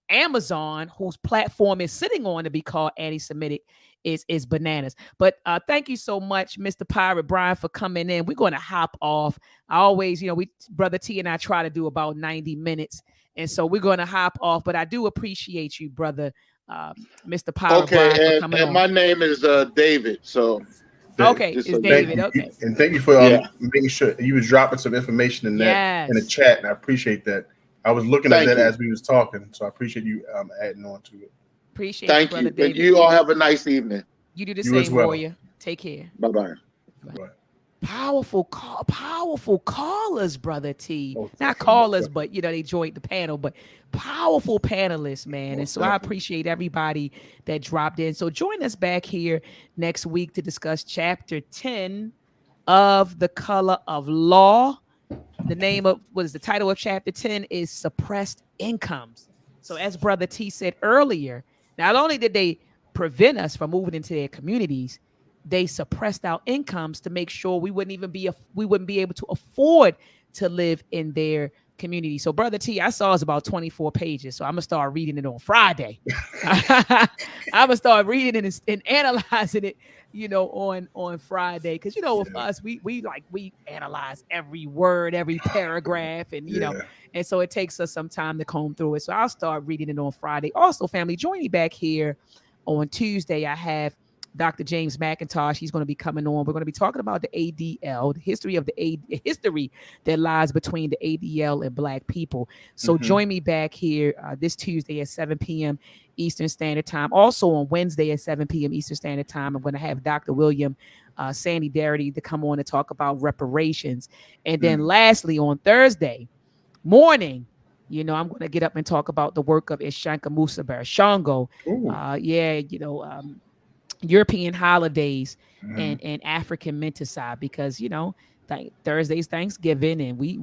Amazon, whose platform is sitting on to be called anti-Semitic, is bananas. But thank you so much, Mr. Pirate Brian, for coming in. We're going to hop off. I always, we Brother T and I try to do about 90 minutes. And so we're going to hop off. But I do appreciate you, brother, Mr. Pirate Brian, for Okay, coming and on. my name is David. So Okay, just it's so Thank David. you. Okay. And thank you for yeah. making sure you was dropping some information in the Yes. chat, and I appreciate that. I was looking at Thank that you. as we was talking, so I appreciate you adding on to it. Appreciate you, Thank brother you. And David. you all have a nice evening. You do the You as same, well. warrior. Take care. Bye-bye. Right. Powerful callers, brother T. Most Not definitely, most callers, definitely. but they joined the panel, but powerful panelists, man. And Most so I definitely. appreciate everybody that dropped in. So join us back here next week to discuss chapter 10 of The Color of Law. The name of what is the title of chapter 10 is Suppressed Incomes. So as brother T said earlier, not only did they prevent us from moving into their communities, they suppressed our incomes to make sure we wouldn't be able to afford to live in their community. So brother T, I saw it's about 24 pages. So I'm gonna start reading it on Friday. I'm gonna start reading it and analyzing it on Friday. Because with Yeah. us, we analyze every word, every paragraph, and Yeah. and so it takes us some time to comb through it. So I'll start reading it on Friday. Also, family, join me back here on Tuesday. I have Dr. James McIntosh. He's going to be coming on. We're going to be talking about the ADL, the history of the history that lies between the ADL and Black people. So Mhm. join me back here this Tuesday at 7 p.m. Eastern Standard Time. Also on Wednesday at 7 p.m. Eastern Standard Time, I'm going to have Dr. William Sandy Darity to come on and talk about reparations. And then lastly, on Thursday morning, I'm going to get up and talk about the work of Ishanka Musaber Shango. Ooh. European holidays Mhm. and African menticide, because Thursday's Thanksgiving, and we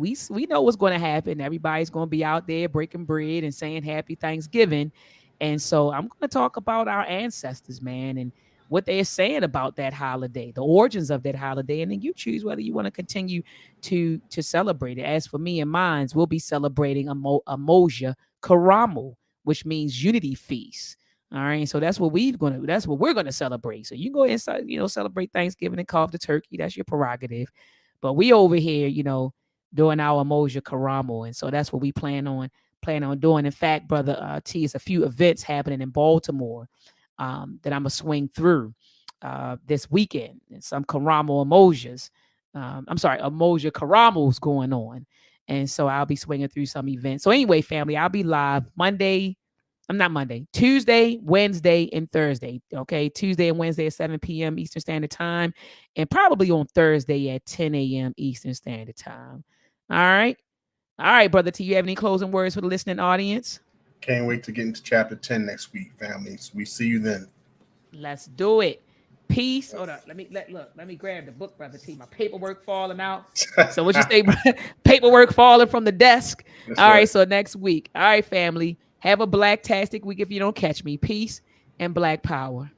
know what's going to happen. Everybody's going to be out there breaking bread and saying Happy Thanksgiving, and so I'm going to talk about our ancestors, man, and what they're saying about that holiday, the origins of that holiday, and then you choose whether you want to continue to celebrate it. As for me and mine, we'll be celebrating Amoja Karamu, which means unity feast. All right, so that's what we're gonna celebrate. So you can go inside, celebrate Thanksgiving and carve the turkey. That's your prerogative. But we over here, doing our Emoja Karamo, and so that's what we plan on doing. In fact, brother T, is a few events happening in Baltimore that I'm gonna swing through this weekend, and some Karamo Emojas. I'm sorry, Emoja Karamos going on, and so I'll be swinging through some events. So anyway, family, I'll be live Monday. I'm not Monday, Tuesday, Wednesday, and Thursday. Okay. Tuesday and Wednesday at 7 p.m. Eastern Standard Time, and probably on Thursday at 10 a.m. Eastern Standard Time. All right. All right, brother T, you have any closing words for the listening audience? Can't wait to get into chapter 10 next week, families. We see you then. Let's do it. Peace. Hold on. Let me grab the book, brother T. My paperwork falling out. So what you say, paperwork falling from the desk. That's All right. right. So next week. All right, family. Have a black-tastic week if you don't catch me. Peace and Black power.